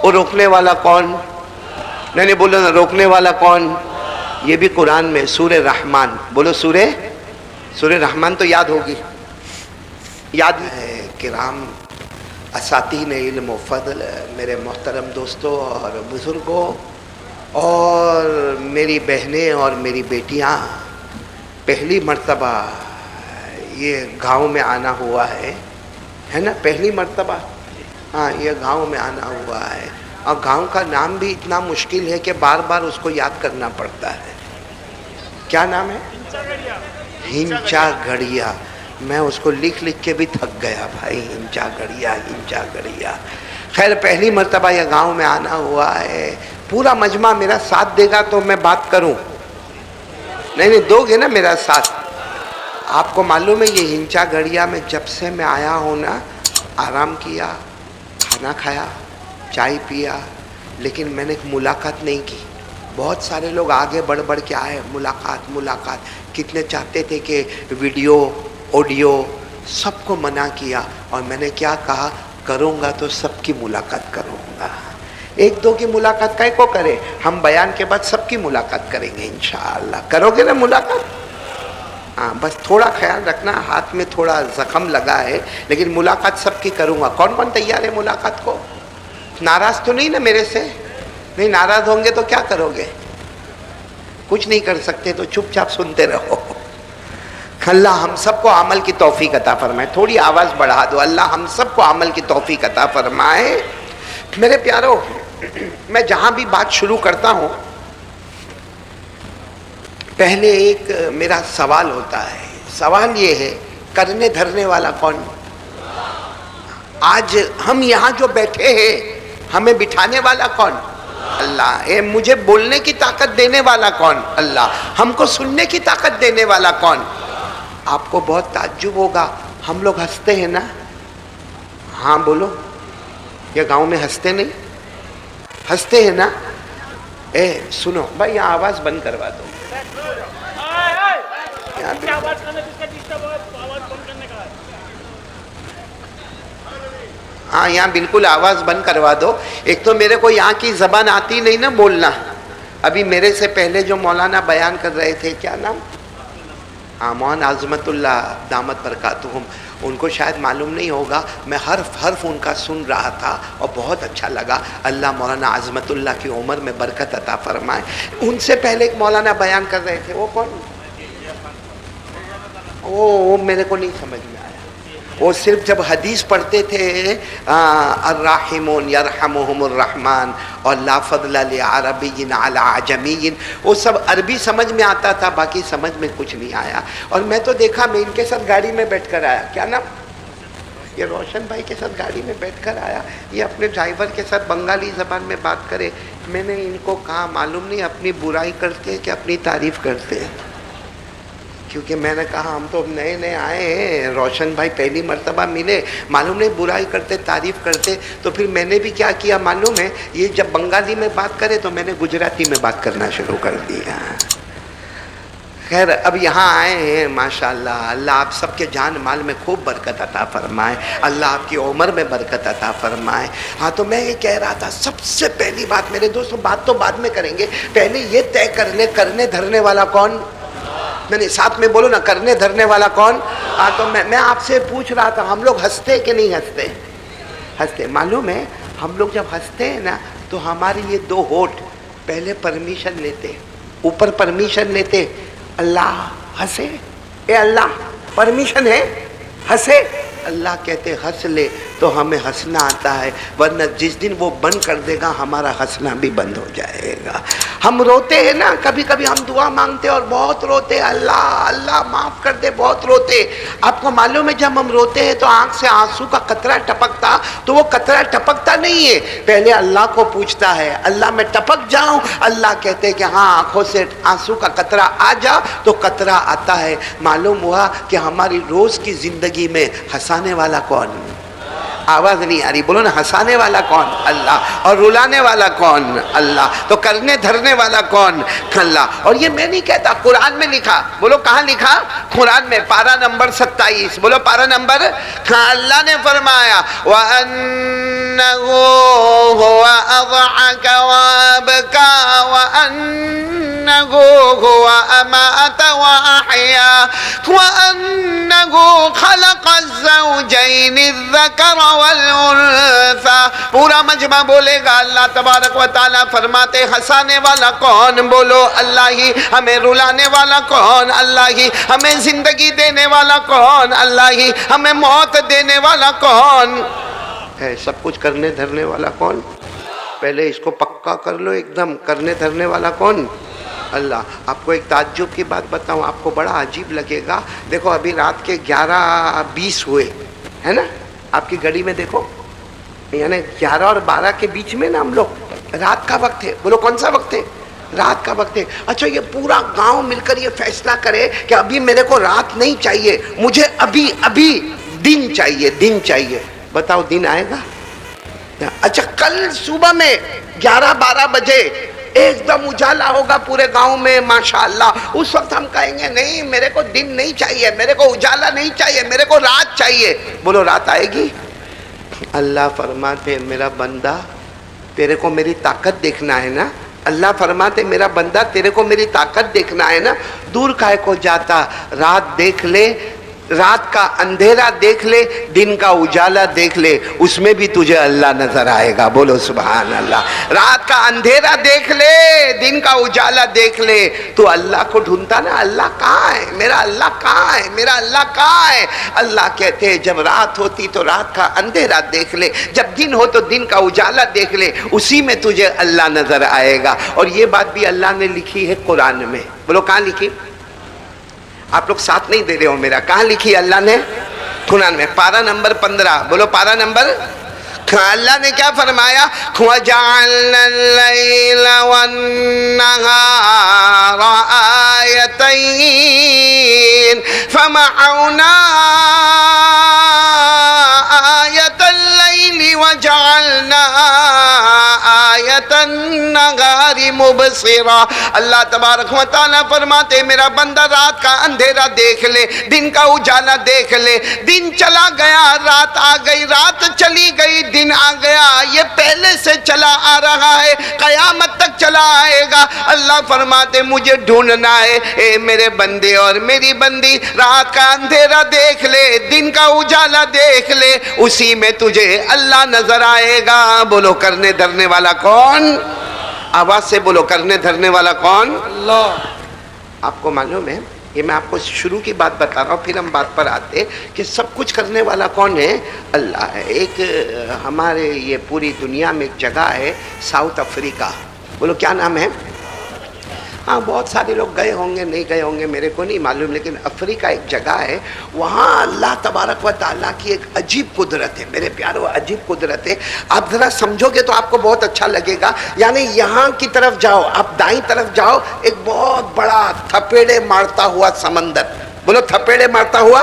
اور روکنے والا کون؟ نہیں بولو نا، روکنے والا کون؟ یہ بھی قرآن میں سورہ رحمان، بولو سورہ رحمان تو یاد ہوگی، یاد ہے کرام اساتین علم و فضل، میرے محترم دوستوں اور بزرگوں اور میری بہنیں اور میری بیٹیاں، پہلی مرتبہ یہ گاؤں میں آنا ہوا ہے نا، پہلی مرتبہ ہاں یہ گاؤں میں آنا ہوا ہے، اور گاؤں کا نام بھی اتنا مشکل ہے کہ بار بار اس کو یاد کرنا پڑتا ہے۔ کیا نام ہے؟ ہنچا گڑیا۔ میں اس کو لکھ کے بھی تھک گیا بھائی، ہنچا گڑیا۔ خیر پہلی مرتبہ یہ گاؤں میں آنا ہوا ہے، پورا مجمع میرا ساتھ دے گا تو میں بات کروں؟ نہیں دو گے نا میرا ساتھ؟ آپ کو معلوم ہے یہ ہنچا گڑیا میں جب سے میں آیا ہوں نا، آرام کیا، کھانا کھایا، چائے پیا، لیکن میں نے ایک ملاقات نہیں کی۔ بہت سارے لوگ آگے بڑھ کے آئے، ملاقات، کتنے چاہتے تھے کہ ویڈیو آڈیو، سب کو منع کیا، اور میں نے کیا کہا، کروں گا تو سب کی ملاقات کروں گا، ایک دو کی ملاقات کائے کو کرے، ہم بیان کے بعد سب کی ملاقات کریں گے انشاءاللہ۔ کرو گے نا ملاقات؟ ہاں بس تھوڑا خیال رکھنا، ہاتھ میں تھوڑا زخم لگا ہے، لیکن ملاقات سب کی کروں گا۔ کون کون تیار ہے ملاقات کو؟ ناراض تو نہیں نا میرے سے؟ نہیں ناراض ہوں گے تو کیا کرو گے؟ کچھ نہیں کر سکتے تو چپ چاپ سنتے رہو۔ اللہ ہم سب کو عمل کی توفیق عطا فرمائے۔ تھوڑی آواز بڑھا دو، اللہ ہم سب کو عمل کی توفیق عطا فرمائے۔ میرے پیارو، میں جہاں بھی بات شروع کرتا ہوں پہلے ایک میرا سوال ہوتا ہے، سوال یہ ہے، کرنے دھرنے والا کون؟ آج ہم یہاں جو بیٹھے ہیں ہمیں بٹھانے والا کون؟ اللہ۔ اے مجھے بولنے کی طاقت دینے والا کون؟ اللہ۔ ہم کو سننے کی طاقت دینے والا کون؟ آپ کو بہت تعجب ہوگا، ہم لوگ ہنستے ہیں نا؟ ہاں بولو، یہ گاؤں میں ہنستے نہیں؟ ہنستے ہیں نا؟ اے سنو بھائی، یہاں آواز بند کروا دو۔ ہاں یہاں بالکل آواز بند کروا دو۔ ایک تو میرے کو یہاں کی زبان آتی نہیں نا بولنا۔ ابھی میرے سے پہلے جو مولانا بیان کر رہے تھے، کیا نام؟ ہاں مولانا عظمت اللہ دامت برکاتہم، ان کو شاید معلوم نہیں ہوگا، میں حرف ان کا سن رہا تھا اور بہت اچھا لگا۔ اللہ مولانا عظمت اللہ کی عمر میں برکت عطا فرمائے۔ ان سے پہلے ایک مولانا بیان کر رہے تھے، وہ کون؟ وہ میرے کو نہیں سمجھ میں آیا۔ وہ صرف جب حدیث پڑھتے تھے الراحمون یرحمہم الرحمن اور لا فضل لعربی علی عجمی، وہ سب عربی سمجھ میں آتا تھا، باقی سمجھ میں کچھ نہیں آیا۔ اور میں تو دیکھا، میں ان کے ساتھ گاڑی میں بیٹھ کر آیا، کیا نام؟ یہ روشن بھائی کے ساتھ گاڑی میں بیٹھ کر آیا، یہ اپنے ڈرائیور کے ساتھ بنگالی زبان میں بات کرے۔ میں نے ان کو کہا معلوم نہیں اپنی برائی کرتے کہ اپنی تعریف کرتے، کیونکہ میں نے کہا ہم تو نئے نئے آئے ہیں، روشن بھائی پہلی مرتبہ ملے، معلوم نہیں برائی کرتے تعریف کرتے۔ تو پھر میں نے بھی کیا کیا معلوم ہے، یہ جب بنگالی میں بات کرے تو میں نے گجراتی میں بات کرنا شروع کر دیا۔ خیر اب یہاں آئے ہیں، ماشاءاللہ اللہ آپ سب کے جان مال میں خوب برکت عطا فرمائے، اللہ آپ کی عمر میں برکت عطا فرمائے۔ ہاں تو میں یہ کہہ رہا تھا، سب سے پہلی بات میرے دوستوں، بات تو بعد میں کریں گے، پہلے یہ طے کر لیں کرنے دھرنے والا کون؟ نہیں ساتھ میں بولو نا، کرنے دھرنے والا کون؟ تو میں آپ سے پوچھ رہا تھا، ہم لوگ ہنستے کہ نہیں ہنستے؟ ہنستے۔ معلوم ہے ہم لوگ جب ہنستے ہیں نا تو ہماری یہ دو ہونٹ پہلے پرمیشن لیتے، اوپر پرمیشن لیتے، اللہ ہنسے، اے اللہ پرمیشن ہے ہنسے، اللہ کہتے ہنس لے تو ہمیں ہنسنا آتا ہے، ورنہ جس دن وہ بند کر دے گا ہمارا ہنسنا بھی بند ہو جائے گا۔ ہم روتے ہیں نا، کبھی کبھی ہم دعا مانگتے اور بہت روتے، اللہ اللہ معاف کر دے، بہت روتے۔ آپ کو معلوم ہے جب ہم روتے ہیں تو آنکھ سے آنسو کا قطرہ ٹپکتا، تو وہ قطرہ ٹپکتا نہیں ہے، پہلے اللہ کو پوچھتا ہے، اللہ میں ٹپک جاؤں؟ اللہ کہتے کہ ہاں آنکھوں سے آنسو کا قطرہ آ جا، تو قطرہ آتا ہے۔ معلوم ہوا کہ ہماری روز کی زندگی میں ہنسانے والا کون؟ آواز نہیں آ رہی، بولو نا ہنسانے والا کون؟ اللہ. اور رلانے والا کون؟ اللہ. تو کرنے دھرنے والا کون؟ اللہ. اور یہ میں نہیں کہتا، قرآن میں لکھا. بولو کہاں لکھا؟ قرآن میں، پارہ نمبر 27. بولو پارہ نمبر. ہاں اللہ نے فرمایا وَأَنَّهُ هُوَ أَضْحَكَ وَأَبْكَى وَأَنَّهُ هُوَ أَمَاتَ وَأَحْيَا وَأَنَّهُ خَلَقَ الزَّوْجَيْنِ الذَّكَرَ وَالْأُنثَى. پورا مجمع بولے گا. اللہ تبارک و تعالیٰ فرماتے ہنسانے والا کون؟ بولو اللہ ہی. ہمیں رلانے والا کون؟ اللہ ہی. ہمیں زندگی دینے والا کون؟ اللہ ہی. ہمیں موت دینے والا کون ہے؟ سب کچھ کرنے دھرنے والا کون؟ پہلے اس کو پکا کر لو ایک دم. کرنے دھرنے والا کون؟ اللہ. آپ کو ایک تعجب کی بات بتاؤں، آپ کو بڑا عجیب لگے گا. دیکھو ابھی رات کے 11:20 ہوئے ہے نا، آپ کی گھڑی میں دیکھو، یعنی 11 اور 12 کے بیچ میں نا ہم لوگ، رات کا وقت ہے. بولو کون سا وقت ہے؟ رات کا وقت ہے. اچھا یہ پورا گاؤں مل کر یہ فیصلہ کرے کہ ابھی میرے کو رات نہیں چاہیے، مجھے ابھی دن چاہیے، دن چاہیے. بتاؤ دن آئے گا؟ اچھا کل صبح میں 11-12 بجے ایک دم اجالا ہوگا پورے گاؤں میں ماشاءاللہ. اس وقت ہم کہیں گے نہیں میرے کو دن نہیں چاہیے، میرے کو اجالا نہیں چاہیے، میرے کو رات چاہیے. بولو رات آئے گی؟ اللہ فرماتے میرا بندہ تیرے کو میری طاقت دیکھنا ہے نا. اللہ فرماتے میرا بندہ تیرے کو میری طاقت دیکھنا ہے نا، دور کائے کو جاتا. رات دیکھ لے، رات کا اندھیرا دیکھ لے، دن کا اجالا دیکھ لے، اس میں بھی تجھے اللہ نظر آئے گا. بولو سبحان اللہ. رات کا اندھیرا دیکھ لے، دن کا اجالا دیکھ لے. تو اللہ کو ڈھونڈتا نا، اللہ کہاں ہے؟ میرا اللہ کہاں ہے؟ میرا اللہ کہاں ہے؟ اللہ کہتے ہیں جب رات ہوتی تو رات کا اندھیرا دیکھ لے، جب دن ہو تو دن کا اجالا دیکھ لے، اسی میں تجھے اللہ نظر آئے گا. اور یہ بات بھی اللہ نے لکھی ہے قرآن میں. بولو کہاں لکھی؟ آپ لوگ ساتھ نہیں دے رہے ہو میرا. کہاں لکھی اللہ نے؟ قرآن میں، پارہ نمبر 15. بولو پارہ نمبر. اللہ نے کیا فرمایا؟ وَجَعَلْنَا اللَّيْلَ وَالنَّهَارَ آيَتَيْنِ فَمَحَوْنَا آيَةَ اللَّيْلِ وَجَعَلْنَا آيَةَ النَّهَارِ مُبْصِرًا. اللہ تبارک و تعالیٰ فرماتے میرا بندہ رات کا اندھیرا دیکھ لے، دن کا اجالا دیکھ لے. دن چلا گیا، رات آ گئی، رات چلی گئی، دن آ گیا. یہ پہلے سے چلا آ رہا ہے، قیامت تک چلا آئے گا. اللہ فرماتے مجھے ڈھونڈنا ہے اے میرے بندے اور میری بندی. رات کا اندھیرا دیکھ لے، دن کا اجالا دیکھ لے، اسی میں تجھے اللہ نظر آئے گا. بولو کرنے دھرنے والا کون؟ آواز سے بولو کرنے دھرنے والا کون؟ اللہ. آپ کو معلوم ہے، یہ میں آپ کو شروع کی بات بتا رہا ہوں، پھر ہم بات پر آتے کہ سب کچھ کرنے والا کون ہے؟ اللہ ہے. ایک ہمارے یہ پوری دنیا میں ایک جگہ ہے ساؤتھ افریقہ. بولو کیا نام ہے؟ ہاں بہت سارے لوگ گئے ہوں گے، نہیں گئے ہوں گے میرے کو نہیں معلوم، لیکن افریقہ ایک جگہ ہے، وہاں اللہ تبارک و تعالیٰ کی ایک عجیب قدرت ہے میرے پیارو، عجیب قدرت ہے. آپ ذرا سمجھو گے تو آپ کو بہت اچھا لگے گا. یعنی یہاں کی طرف جاؤ، آپ دائیں طرف جاؤ، ایک بہت بڑا تھپیڑے مارتا ہوا سمندر. بولو تھپیڑے مارتا ہوا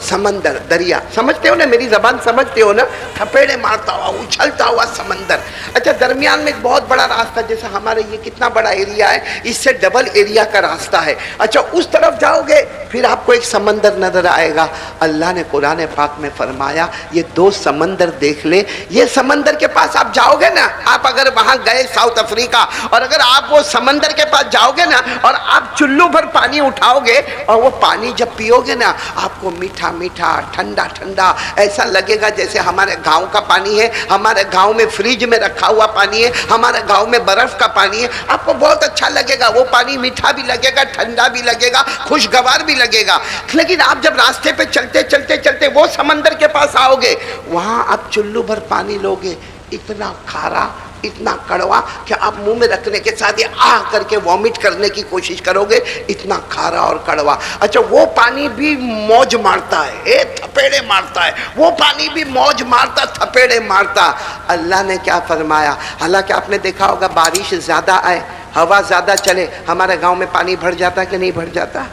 سمندر، دریا. سمجھتے ہو نا، میری زبان سمجھتے ہو نا؟ تھپیڑے مارتا ہوا، اچھلتا ہوا سمندر. اچھا درمیان میں ایک بہت بڑا راستہ، جیسا ہمارے یہ کتنا بڑا ایریا ہے، اس سے ڈبل ایریا کا راستہ ہے. اچھا اس طرف جاؤ گے پھر آپ کو ایک سمندر نظر آئے گا. اللہ نے قرآن پاک میں فرمایا یہ دو سمندر دیکھ لے. یہ سمندر کے پاس آپ جاؤ گے نا، آپ اگر وہاں گئے ساؤتھ افریقہ، اور اگر آپ وہ سمندر کے پاس جاؤ گے نا اور آپ چلو بھر پانی اٹھاؤ گے اور وہ پانی جب پیو گے نا، آپ کو میٹھا میٹھا ٹھنڈا ٹھنڈا ایسا لگے گا جیسے ہمارے گاؤں کا پانی ہے، ہمارے گاؤں میں فریج میں رکھا ہوا پانی ہے، ہمارے گاؤں میں برف کا پانی ہے. آپ کو بہت اچھا لگے گا، وہ پانی میٹھا بھی لگے گا، ٹھنڈا بھی لگے گا، خوشگوار بھی لگے گا. لیکن آپ جب راستے پہ چلتے چلتے چلتے وہ سمندر کے پاس آؤ گے، وہاں آپ چلو بھر پانی لو گے، اتنا کھارا اتنا کڑوا کہ آپ منہ میں رکھنے کے ساتھ یہ آہ کر کے وامٹ کرنے کی کوشش کرو گے، اتنا کھارا اور کڑوا. اچھا وہ پانی بھی موج مارتا ہے، تھپیڑے مارتا ہے، وہ پانی بھی موج مارتا، تھپیڑے مارتا. اللہ نے کیا فرمایا؟ حالانکہ آپ نے دیکھا ہوگا بارش زیادہ آئے، ہوا زیادہ چلے، ہمارے گاؤں میں پانی بڑھ جاتا کہ نہیں بڑھ جاتا؟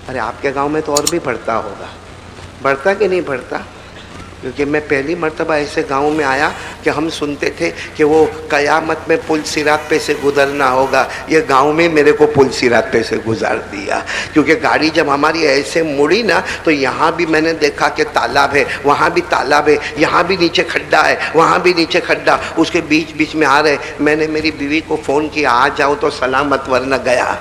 ارے آپ کے گاؤں میں تو اور بھی بڑھتا ہوگا، بڑھتا کہ نہیں بڑھتا؟ کیونکہ میں پہلی مرتبہ ایسے گاؤں میں آیا کہ ہم سنتے تھے کہ وہ قیامت میں پل صراط پہ سے گزرنا ہوگا. یہ گاؤں میں میرے کو پل صراط پہ سے گزار دیا. کیونکہ گاڑی جب ہماری ایسے مڑی نا تو یہاں بھی میں نے دیکھا کہ تالاب ہے, وہاں بھی تالاب ہے, یہاں بھی نیچے کھڈا ہے, وہاں بھی نیچے کھڈا, اس کے بیچ بیچ میں آ رہے. میں نے میری بیوی کو فون کیا, آ جاؤ تو سلامت ورنہ گیا.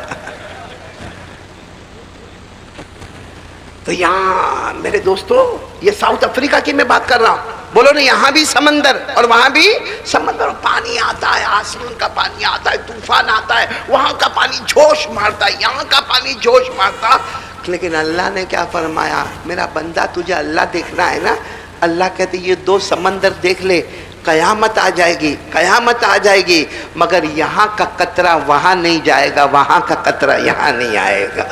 تو یہاں میرے دوستو یہ ساؤتھ افریقہ کی میں بات کر رہا ہوں. بولو نا, یہاں بھی سمندر اور وہاں بھی سمندر, پانی آتا ہے, آسمان کا پانی آتا ہے, طوفان آتا ہے, وہاں کا پانی جوش مارتا ہے, یہاں کا پانی جوش مارتا. لیکن اللہ نے کیا فرمایا, میرا بندہ تجھے اللہ دیکھنا ہے نا, اللہ کہتے یہ دو سمندر دیکھ لے, قیامت آ جائے گی, قیامت آ جائے گی, مگر یہاں کا قطرہ وہاں نہیں جائے گا, وہاں کا قطرہ یہاں نہیں آئے گا.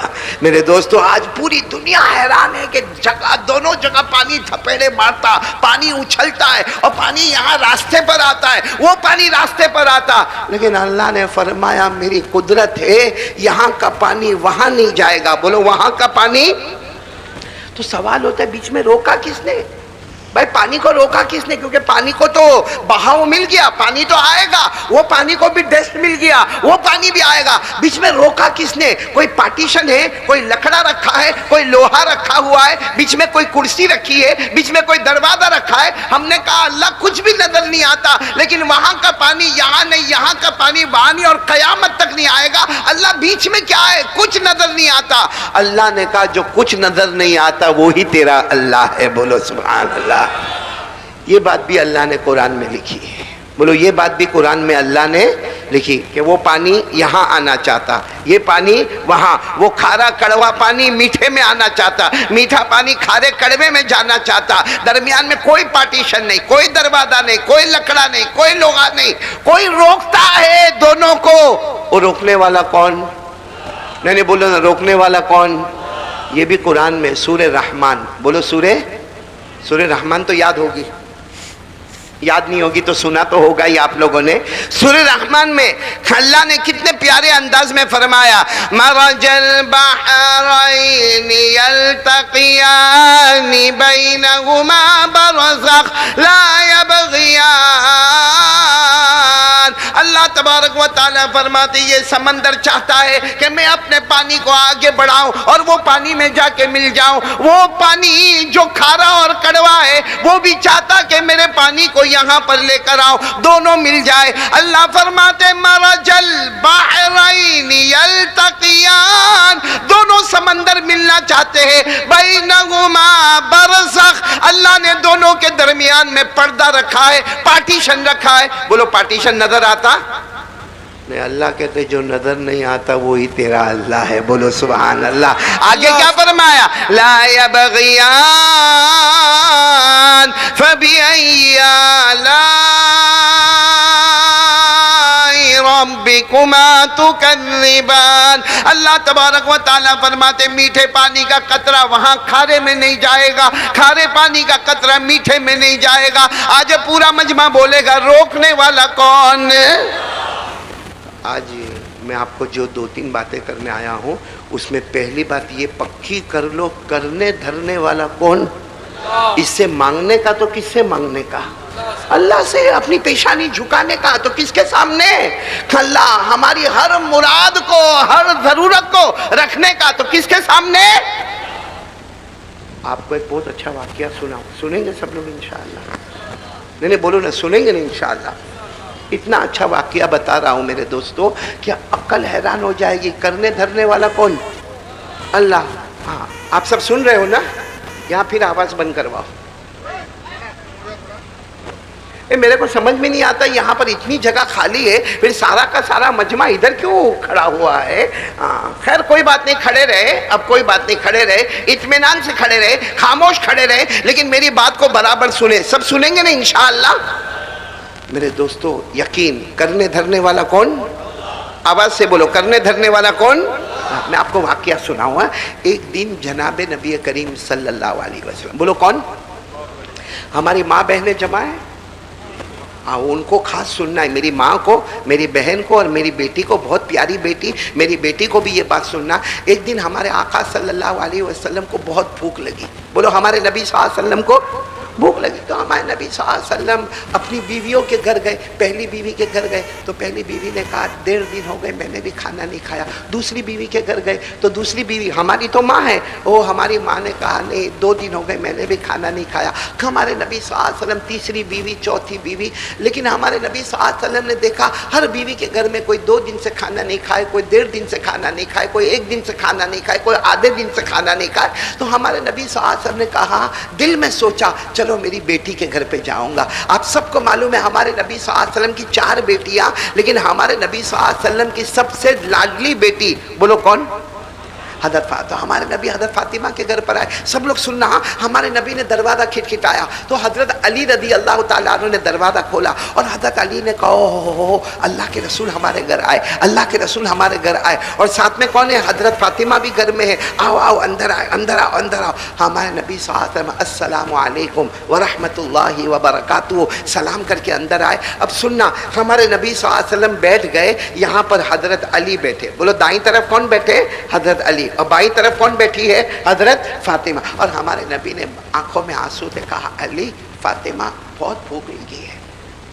میرے دوستو آج پوری دنیا حیران ہے کہ جگہ دونوں جگہ پانی تھپیڑے مارتا, پانی اچھلتا ہے, اور پانی یہاں راستے پر آتا ہے, وہ پانی راستے پر آتا. لیکن اللہ نے فرمایا میری قدرت ہے, یہاں کا پانی وہاں نہیں جائے گا. بولو وہاں کا پانی. تو سوال ہوتا ہے بیچ میں روکا کس نے؟ بھائی پانی کو روکا کس نے؟ کیونکہ پانی کو تو بہاؤ مل گیا, پانی تو آئے گا, وہ پانی کو بھی ڈسٹ مل گیا, وہ پانی بھی آئے گا. بیچ میں روکا کس نے؟ کوئی پارٹیشن ہے, کوئی لکڑا رکھا ہے, کوئی لوہا رکھا ہوا ہے, بیچ میں کوئی کرسی رکھی ہے, بیچ میں کوئی دروازہ رکھا ہے. ہم نے کہا اللہ کچھ بھی نظر نہیں آتا, لیکن وہاں کا پانی یہاں نہیں, یہاں کا پانی وہاں نہیں, اور قیامت تک نہیں آئے گا. اللہ بیچ میں کیا ہے؟ کچھ نظر نہیں آتا. اللہ نے کہا جو کچھ نظر نہیں آتا وہی تیرا اللہ ہے. بولو سبحان اللہ. یہ بات بھی اللہ نے قرآن میں لکھی ہے. بولو یہ بات بھی قرآن میں اللہ نے لکھی کہ وہ پانی یہاں آنا چاہتا, یہ پانی وہاں, وہ کھارا کڑوا پانی میٹھے میں آنا چاہتا, میٹھا پانی کھارے کڑوے میں جانا چاہتا. درمیان میں کوئی پارٹیشن نہیں, کوئی دروازہ نہیں, کوئی لکڑا نہیں, کوئی لوہا نہیں, کوئی روکتا ہے دونوں کو. وہ روکنے والا کون؟ نہیں بولو نا, روکنے والا کون؟ یہ بھی قرآن میں سورہ رحمان. بولو سورہ رحمان تو یاد ہوگی, یاد نہیں ہوگی تو سنا تو ہوگا ہی آپ لوگوں نے. سورہ رحمان میں اللہ نے کتنے پیارے انداز میں فرمایا, مرج البحرین یلتقیان بینہما برزخ لا یبغیان. اللہ تبارک و تعالیٰ فرماتے یہ سمندر چاہتا ہے کہ میں اپنے پانی کو آگے بڑھاؤں اور وہ پانی میں جا کے مل جاؤں. وہ پانی جو کھارا اور کڑوا ہے وہ بھی چاہتا کہ میرے پانی کو یہاں پر لے کر آؤ, دونوں مل جائے. اللہ فرماتے مرج البحرین یلتقیان, دونوں سمندر ملنا چاہتے ہیں. بینہما برزخ, اللہ نے دونوں کے درمیان میں پردہ رکھا ہے, پارٹیشن رکھا ہے. بولو پارٹیشن نظر آتا نہیں. اللہ کہتے جو نظر نہیں آتا وہی تیرا اللہ ہے. بولو سبحان اللہ. آگے کیا فرمایا, لا یبغیان فبأي آلاء ربكما تكذبان. اللہ تبارک و تعالیٰ فرماتے میٹھے پانی کا قطرہ وہاں کھارے میں نہیں جائے گا, کھارے پانی کا قطرہ میٹھے میں نہیں جائے گا. آج پورا مجمع بولے گا روکنے والا کون؟ آج میں آپ کو جو 2-3 باتیں کرنے آیا ہوں اس میں پہلی بات یہ پکی کر لو, کرنے دھرنے والا کون؟ اس سے مانگنے کا تو کس سے مانگنے کا؟ اللہ سے. اپنی پیشانی جھکانے کا تو کس کے سامنے؟ اللہ. ہماری ہر مراد کو, ہر ضرورت کو رکھنے کا تو کس کے سامنے؟ آپ کو ایک بہت اچھا واقعہ سناؤں, سنیں گے سب لوگ انشاءاللہ؟ نہیں بولو نا, سنیں گے نا انشاءاللہ؟ اتنا اچھا واقعہ بتا رہا ہوں میرے دوستو کہ عقل حیران ہو جائے گی. کرنے دھرنے والا کون؟ اللہ. ہاں آپ سب سن رہے ہو نا؟ یہاں پھر آواز بند کرواؤ. میرے کو سمجھ میں نہیں آتا یہاں پر اتنی جگہ خالی ہے, پھر سارا کا سارا مجمع ادھر کیوں کھڑا ہوا ہے؟ خیر کوئی بات نہیں, کھڑے رہے, اب کوئی بات نہیں, کھڑے رہے, اطمینان سے کھڑے رہے, خاموش کھڑے رہے, لیکن میری بات کو برابر سنیں. سب سنیں گے نا انشاءاللہ؟ میرے دوستو یقین, کرنے دھرنے والا کون؟ آواز سے بولو, کرنے دھرنے والا کون؟ میں آپ کو واقعہ سناؤں. ایک دن جناب نبی کریم صلی اللہ علیہ وسلم, بولو کون؟ ہماری ماں بہنیں جمع ہیں, ان کو خاص سننا ہے. میری ماں کو, میری بہن کو اور میری بیٹی کو, بہت پیاری بیٹی, میری بیٹی کو بھی یہ بات سننا. ایک دن ہمارے آقا صلی اللہ علیہ وسلم کو بہت بھوک لگی. بولو ہمارے نبی صلی اللہ علیہ وسلم کو بھوک لگی تو ہمارے نبی صلی اللہ علیہ وسلم اپنی بیویوں کے گھر گئے. پہلی بیوی کے گھر گئے تو پہلی بیوی نے کہا 1.5 دن ہو گئے میں نے بھی کھانا نہیں کھایا. دوسری بیوی کے گھر گئے تو دوسری بیوی ہماری تو ماں ہے, وہ ہماری ماں نے کہا نہیں 2 دن ہو گئے میں نے بھی کھانا نہیں کھایا. ہمارے نبی صلی اللہ علیہ وسلم تیسری بیوی, چوتھی بیوی. لیکن ہمارے نبی صلی اللہ علیہ وسلم نے دیکھا ہر بیوی کے گھر میں کوئی 2 دن سے کھانا نہیں کھائے, کوئی 1.5 دن سے کھانا نہیں کھائے, کوئی 1 دن سے کھانا نہیں کھائے, کوئی آدھے دن سے کھانا نہیں کھائے. تو ہمارے نبی صلی اللہ علیہ وسلم نے کہا, دل میں سوچا چلو میری بیٹی کے گھر پہ جاؤں گا. آپ سب کو معلوم ہے ہمارے نبی صلی اللہ علیہ وسلم کی 4 بیٹیاں, لیکن ہمارے نبی صلی اللہ علیہ وسلم کی سب سے لاڈلی بیٹی بولو کون؟ حضرت فاطمہ. ہمارے نبی حضرت فاطمہ کے گھر پر آئے. سب لوگ سننا, ہمارے نبی نے دروازہ کھٹکھٹایا تو حضرت علی رضی اللہ تعالیٰ عنہ نے دروازہ کھولا اور حضرت علی نے کہا اوہ اللہ کے رسول ہمارے گھر آئے, اللہ کے رسول ہمارے گھر آئے. اور ساتھ میں کون ہے؟ حضرت فاطمہ بھی گھر میں ہے. آؤ آؤ اندر آئے, اندر آؤ, اندر آؤ. ہمارے نبی صلی اللہ علیہ وسلم السلام علیکم ورحمۃ اللہ وبرکاتہ سلام کر کے اندر آئے. اب سننا, ہمارے نبی صلی اللہ علیہ وسلم بیٹھ گئے, یہاں پر حضرت علی بیٹھے. بولو دائیں طرف کون بیٹھے؟ حضرت علی. اور بائیں طرف کون بیٹھی ہے؟ حضرت فاطمہ. اور ہمارے نبی نے آنکھوں میں آنسو سے کہا علی فاطمہ بہت بھوک لگی ہے,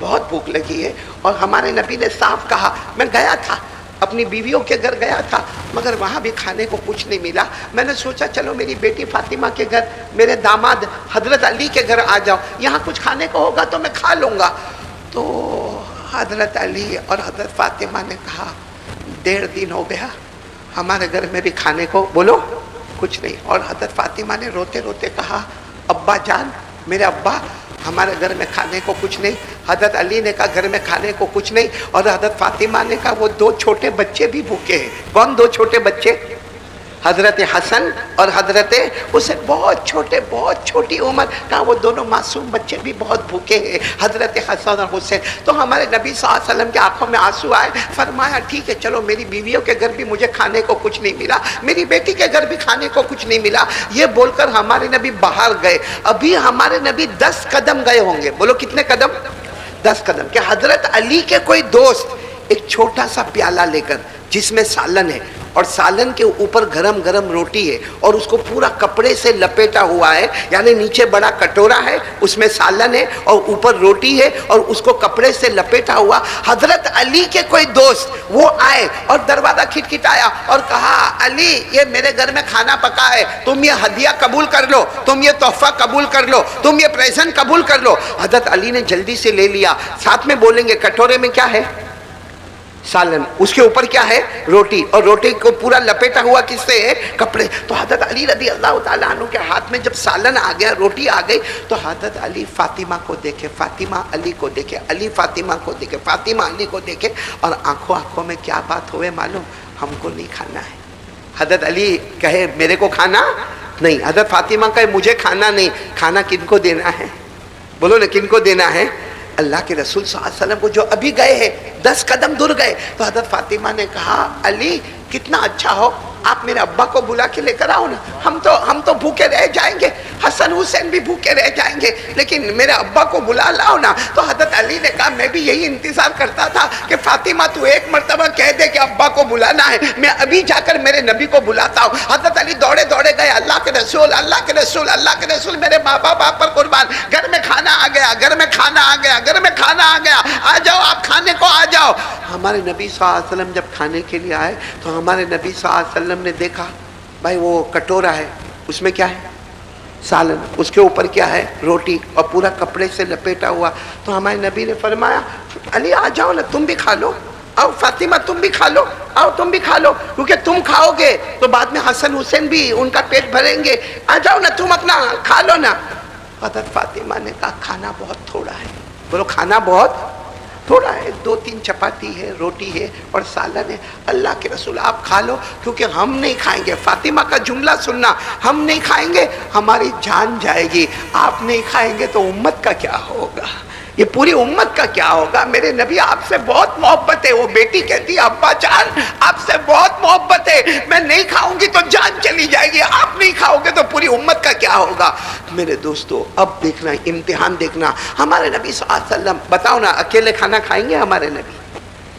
بہت بھوک لگی ہے. اور ہمارے نبی نے صاف کہا میں گیا تھا اپنی بیویوں کے گھر گیا تھا مگر وہاں بھی کھانے کو کچھ نہیں ملا. میں نے سوچا چلو میری بیٹی فاطمہ کے گھر, میرے داماد حضرت علی کے گھر آ جاؤ, یہاں کچھ کھانے کو ہوگا تو میں کھا لوں گا. تو حضرت علی اور حضرت فاطمہ نے کہا 1.5 دن ہو گیا ہمارے گھر میں بھی کھانے کو بولو کچھ نہیں. اور حضرت فاطمہ نے روتے روتے کہا ابا جان, میرے ابا ہمارے گھر میں کھانے کو کچھ نہیں. حضرت علی نے کہا گھر میں کھانے کو کچھ نہیں. اور حضرت فاطمہ نے کہا وہ 2 چھوٹے بچے بھی بھوکے ہیں. کون 2 چھوٹے بچے؟ حضرت حسن اور حضرت اسے بہت چھوٹے, بہت چھوٹی عمر. کہا وہ دونوں معصوم بچے بھی بہت بھوکے ہیں, حضرت حسن اور حسین. تو ہمارے نبی صلی اللہ علیہ وسلم کی آنکھوں میں آنسو آئے. فرمایا ٹھیک ہے چلو میری بیویوں کے گھر بھی مجھے کھانے کو کچھ نہیں ملا, میری بیٹی کے گھر بھی کھانے کو کچھ نہیں ملا. یہ بول کر ہمارے نبی باہر گئے. ابھی ہمارے نبی 10 قدم گئے ہوں گے. بولو کتنے قدم؟ 10 قدم. کہ حضرت علی کے کوئی دوست ایک چھوٹا سا پیالہ لے کر جس میں سالن ہے اور سالن کے اوپر گرم گرم روٹی ہے اور اس کو پورا کپڑے سے لپیٹا ہوا ہے, یعنی نیچے بڑا کٹورا ہے اس میں سالن ہے اور اوپر روٹی ہے اور اس کو کپڑے سے لپیٹا ہوا. حضرت علی کے کوئی دوست وہ آئے اور دروازہ کھٹکھٹایا اور کہا علی یہ میرے گھر میں کھانا پکا ہے, تم یہ ہدیہ قبول کر لو, تم یہ تحفہ قبول کر لو, تم یہ پریزنٹ قبول کر لو. حضرت علی نے جلدی سے لے لیا. ساتھ میں بولیں گے کٹورے میں کیا ہے؟ سالن, اس کے اوپر کیا ہے؟ روٹی, اور روٹی کو پورا لپیٹا ہوا کس سے ہے؟ کپڑے. تو حضرت علی رضی اللہ تعالیٰ عنہ کے ہاتھ میں جب سالن آ گیا, روٹی آ گئی, تو حضرت علی فاطمہ کو دیکھے, فاطمہ علی کو دیکھے, علی فاطمہ کو دیکھے, فاطمہ علی کو دیکھے, اور آنکھوں آنکھوں میں کیا بات ہوئے معلوم؟ ہم کو نہیں کھانا ہے. حضرت علی کہے میرے کو کھانا نہیں, حضرت فاطمہ کہے مجھے کھانا نہیں. کھانا کن کو دینا ہے؟ بولو نا کن کو دینا ہے؟ اللہ کے رسول صلی اللہ علیہ وسلم کو جو ابھی گئے ہیں, 10 قدم دور گئے. تو حضرت فاطمہ نے کہا علی کتنا اچھا ہو آپ میرے ابا کو بلا کے لے کر آؤ نا, ہم تو بھوکے رہ جائیں گے, حسن حسین بھی بھوکے رہ جائیں گے, لیکن میرے ابا کو بلا لاؤ نا. تو حضرت علی نے کہا میں بھی یہی انتظار کرتا تھا کہ فاطمہ تو ایک مرتبہ کہہ دے کہ ابا کو بلانا ہے, میں ابھی جا کر میرے نبی کو بلاتا ہوں. حضرت علی دوڑے دوڑے گئے, اللہ کے رسول, اللہ کے رسول, اللہ کے رسول, میرے ماں باپ آپ پر قربان, گھر میں کھانا آ گیا, گھر میں کھانا آ گیا, گھر میں کھانا آ گیا, آ جاؤ آپ کھانے کو آ جاؤ. ہمارے نبی صلی اللہ علیہ وسلم جب کھانے کے لیے آئے تو ہمارے نبی صلی اللہ علیہ وسلم نے دیکھا بھائی وہ کٹورا ہے, اس میں کیا ہے؟ سالن, اس کے اوپر کیا ہے؟ روٹی, اور پورا کپڑے سے لپیٹا ہوا. تو ہمارے نبی نے فرمایا علی آ جاؤ نا, تم بھی کھا لو, آؤ فاطمہ تم بھی کھا لو, آؤ تم بھی کھا لو, کیونکہ تم کھاؤ گے تو بعد میں حسن حسین بھی ان کا پیٹ بھریں گے, آ جاؤ نا تم اپنا کھا لو نا. حضرت فاطمہ نے کہا کھانا بہت تھوڑا ہے. بولو کھانا بہت تھوڑا ہے, 2-3 چپاتی ہے, روٹی ہے اور سالن ہے. اللہ کے رسول آپ کھا لو کیونکہ ہم نہیں کھائیں گے. فاطمہ کا جملہ سننا, ہم نہیں کھائیں گے ہماری جان جائے گی, آپ نہیں کھائیں گے تو امت کا کیا ہوگا, یہ پوری امت کا کیا ہوگا. میرے نبی آپ سے بہت محبت ہے. وہ بیٹی کہتی ہے ابا جان آپ سے بہت محبت ہے, میں نہیں کھاؤں گی تو جان چلی جائے گی, آپ نہیں کھاؤ گے تو پوری امت کا کیا ہوگا. میرے دوستو اب دیکھنا, امتحان دیکھنا. ہمارے نبی صلی اللہ علیہ وسلم بتاؤ نا اکیلے کھانا کھائیں گے ہمارے نبی؟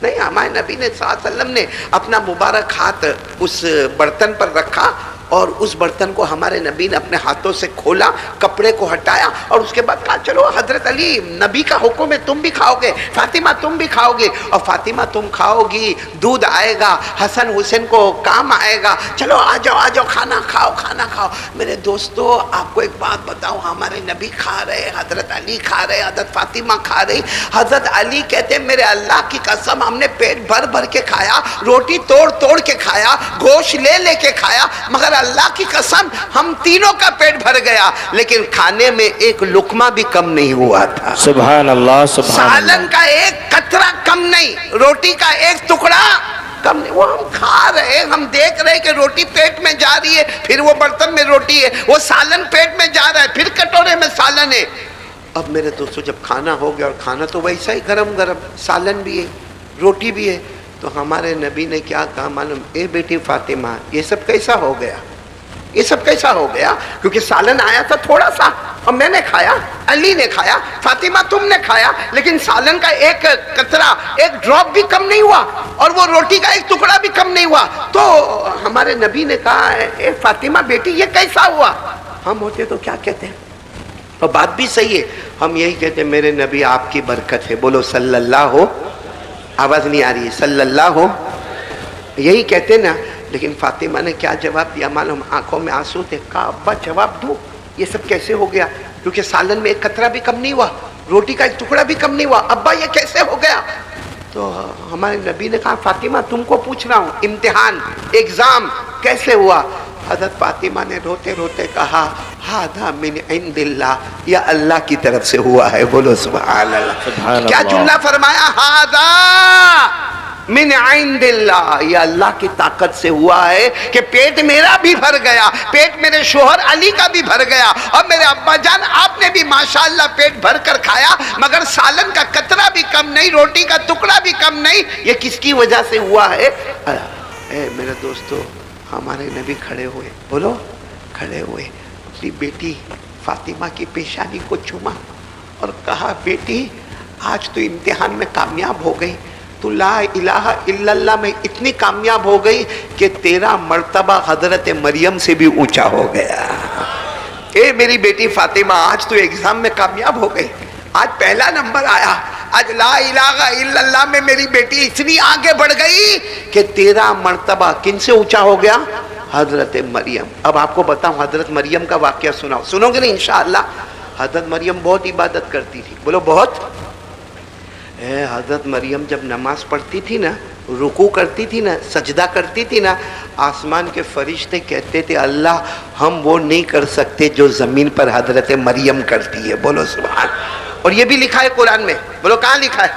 نہیں, ہمارے نبی نے صلی اللہ علیہ وسلم نے اپنا مبارک ہاتھ اس برتن پر رکھا اور اس برتن کو ہمارے نبی نے اپنے ہاتھوں سے کھولا، کپڑے کو ہٹایا اور اس کے بعد کہا چلو حضرت علی نبی کا حکم ہے، تم بھی کھاؤ گے، فاطمہ تم بھی کھاؤ گے، اور فاطمہ تم کھاؤ گی دودھ آئے گا، حسن حسین کو کام آئے گا، چلو آ جاؤ کھانا کھاؤ کھانا کھاؤ۔ میرے دوستو آپ کو ایک بات بتاؤ، ہمارے نبی کھا رہے، حضرت علی کھا رہے، حضرت فاطمہ کھا رہی۔ حضرت علی کہتے میرے اللہ کی قسم ہم نے پیٹ بھر بھر کے کھایا، روٹی توڑ توڑ کے کھایا، گوشت لے لے کے کھایا، مگر اللہ کی قسم ہم تینوں کا پیٹ بھر گیا لیکن کھانے میں ایک لقمہ بھی کم نہیں ہوا تھا۔ سبحان اللہ سبحان اللہ۔ سالن کا ایک قطرہ کم نہیں، روٹی کا ایک ٹکڑا کم نہیں، وہ ہم کھا رہے، ہم دیکھ رہے کہ روٹی پیٹ میں جا رہی ہے، پھر وہ برتن میں روٹی ہے، وہ سالن پیٹ میں جا رہا ہے، پھر کٹورے میں سالن ہے۔ اب میرے دوستو جب کھانا ہو گیا، اور کھانا تو ویسا ہی گرم گرم، سالن بھی ہے روٹی بھی ہے، تو ہمارے نبی نے کیا کہا معلوم؟ اے بیٹی فاطمہ یہ سب کیسا ہو گیا؟ یہ سب کیسا ہو گیا؟ کیونکہ سالن آیا تھا تھوڑا سا اور میں نے کھایا، علی نے کھایا، فاطمہ تم نے کھایا، لیکن سالن کا ایک قطرہ ایک ڈراپ بھی کم نہیں ہوا اور وہ روٹی کا ایک ٹکڑا بھی کم نہیں ہوا۔ تو ہمارے نبی نے کہا اے فاطمہ بیٹی یہ کیسا ہوا؟ ہم ہوتے تو کیا کہتے ہیں؟ اور بات بھی صحیح ہے، ہم یہی کہتے ہیں میرے نبی آپ کی برکت ہے، بولو صلی اللہ ہو، آواز نہیں آ رہی ہے، صلی اللہ ہو، یہی کہتے نا۔ لیکن فاطمہ نے کیا جواب دیا معلوم؟ آنکھوں میں آنسو تھے، کہا ابا جواب دو یہ سب کیسے ہو گیا؟ کیونکہ سالن میں ایک قطرہ بھی کم نہیں ہوا، روٹی کا ایک ٹکڑا بھی کم نہیں ہوا، ابا یہ کیسے ہو گیا؟ تو ہمارے نبی نے کہا فاطمہ تم کو پوچھ رہا ہوں، امتحان ایگزام کیسے ہوا؟ حضرت فاطمہ نے روتے روتے کہا ہذا من عند اللہ، یا اللہ کی طرف سے ہوا ہے، بولو سبحان اللہ۔ کیا جملہ فرمایا؟ ہذا من عند اللہ، یہ اللہ کی طاقت سے ہوا ہے کہ پیٹ میرا بھی بھر گیا، پیٹ میرے شوہر علی کا بھی بھر گیا، اور میرے ابا جان آپ نے بھی ماشاءاللہ پیٹ بھر کر کھایا، مگر سالن کا قطرہ بھی کم نہیں، روٹی کا ٹکڑا بھی کم نہیں۔ یہ کس کی وجہ سے ہوا ہے؟ اے میرے دوستو ہمارے نبی کھڑے ہوئے، بولو کھڑے ہوئے، اپنی بیٹی فاطمہ کی پیشانی کو چوما اور کہا بیٹی آج تو امتحان میں کامیاب ہو گئی، تو لا الہ الا اللہ میں اتنی کامیاب ہو گئی کہ تیرا مرتبہ حضرت مریم سے بھی اونچا ہو گیا۔ اے میری بیٹی فاطمہ آج تو ایگزام میں کامیاب ہو گئی، آج پہلا نمبر آیا، آج لا الہ الا اللہ میں میری بیٹی اتنی آگے بڑھ گئی کہ تیرا مرتبہ کن سے اونچا ہو گیا؟ حضرت مریم۔ اب آپ کو بتاؤں حضرت مریم کا واقعہ سنو گے نا انشاءاللہ؟ حضرت مریم بہت عبادت کرتی تھی، بولو بہت۔ حضرت مریم جب نماز پڑھتی تھی نا، رکوع کرتی تھی نا، سجدہ کرتی تھی نا، آسمان کے فرشتے کہتے تھے اللہ ہم وہ نہیں کر سکتے جو زمین پر حضرت مریم کرتی ہے، بولو سبحان۔ اور یہ بھی لکھا ہے قرآن میں، بولو کہاں لکھا ہے؟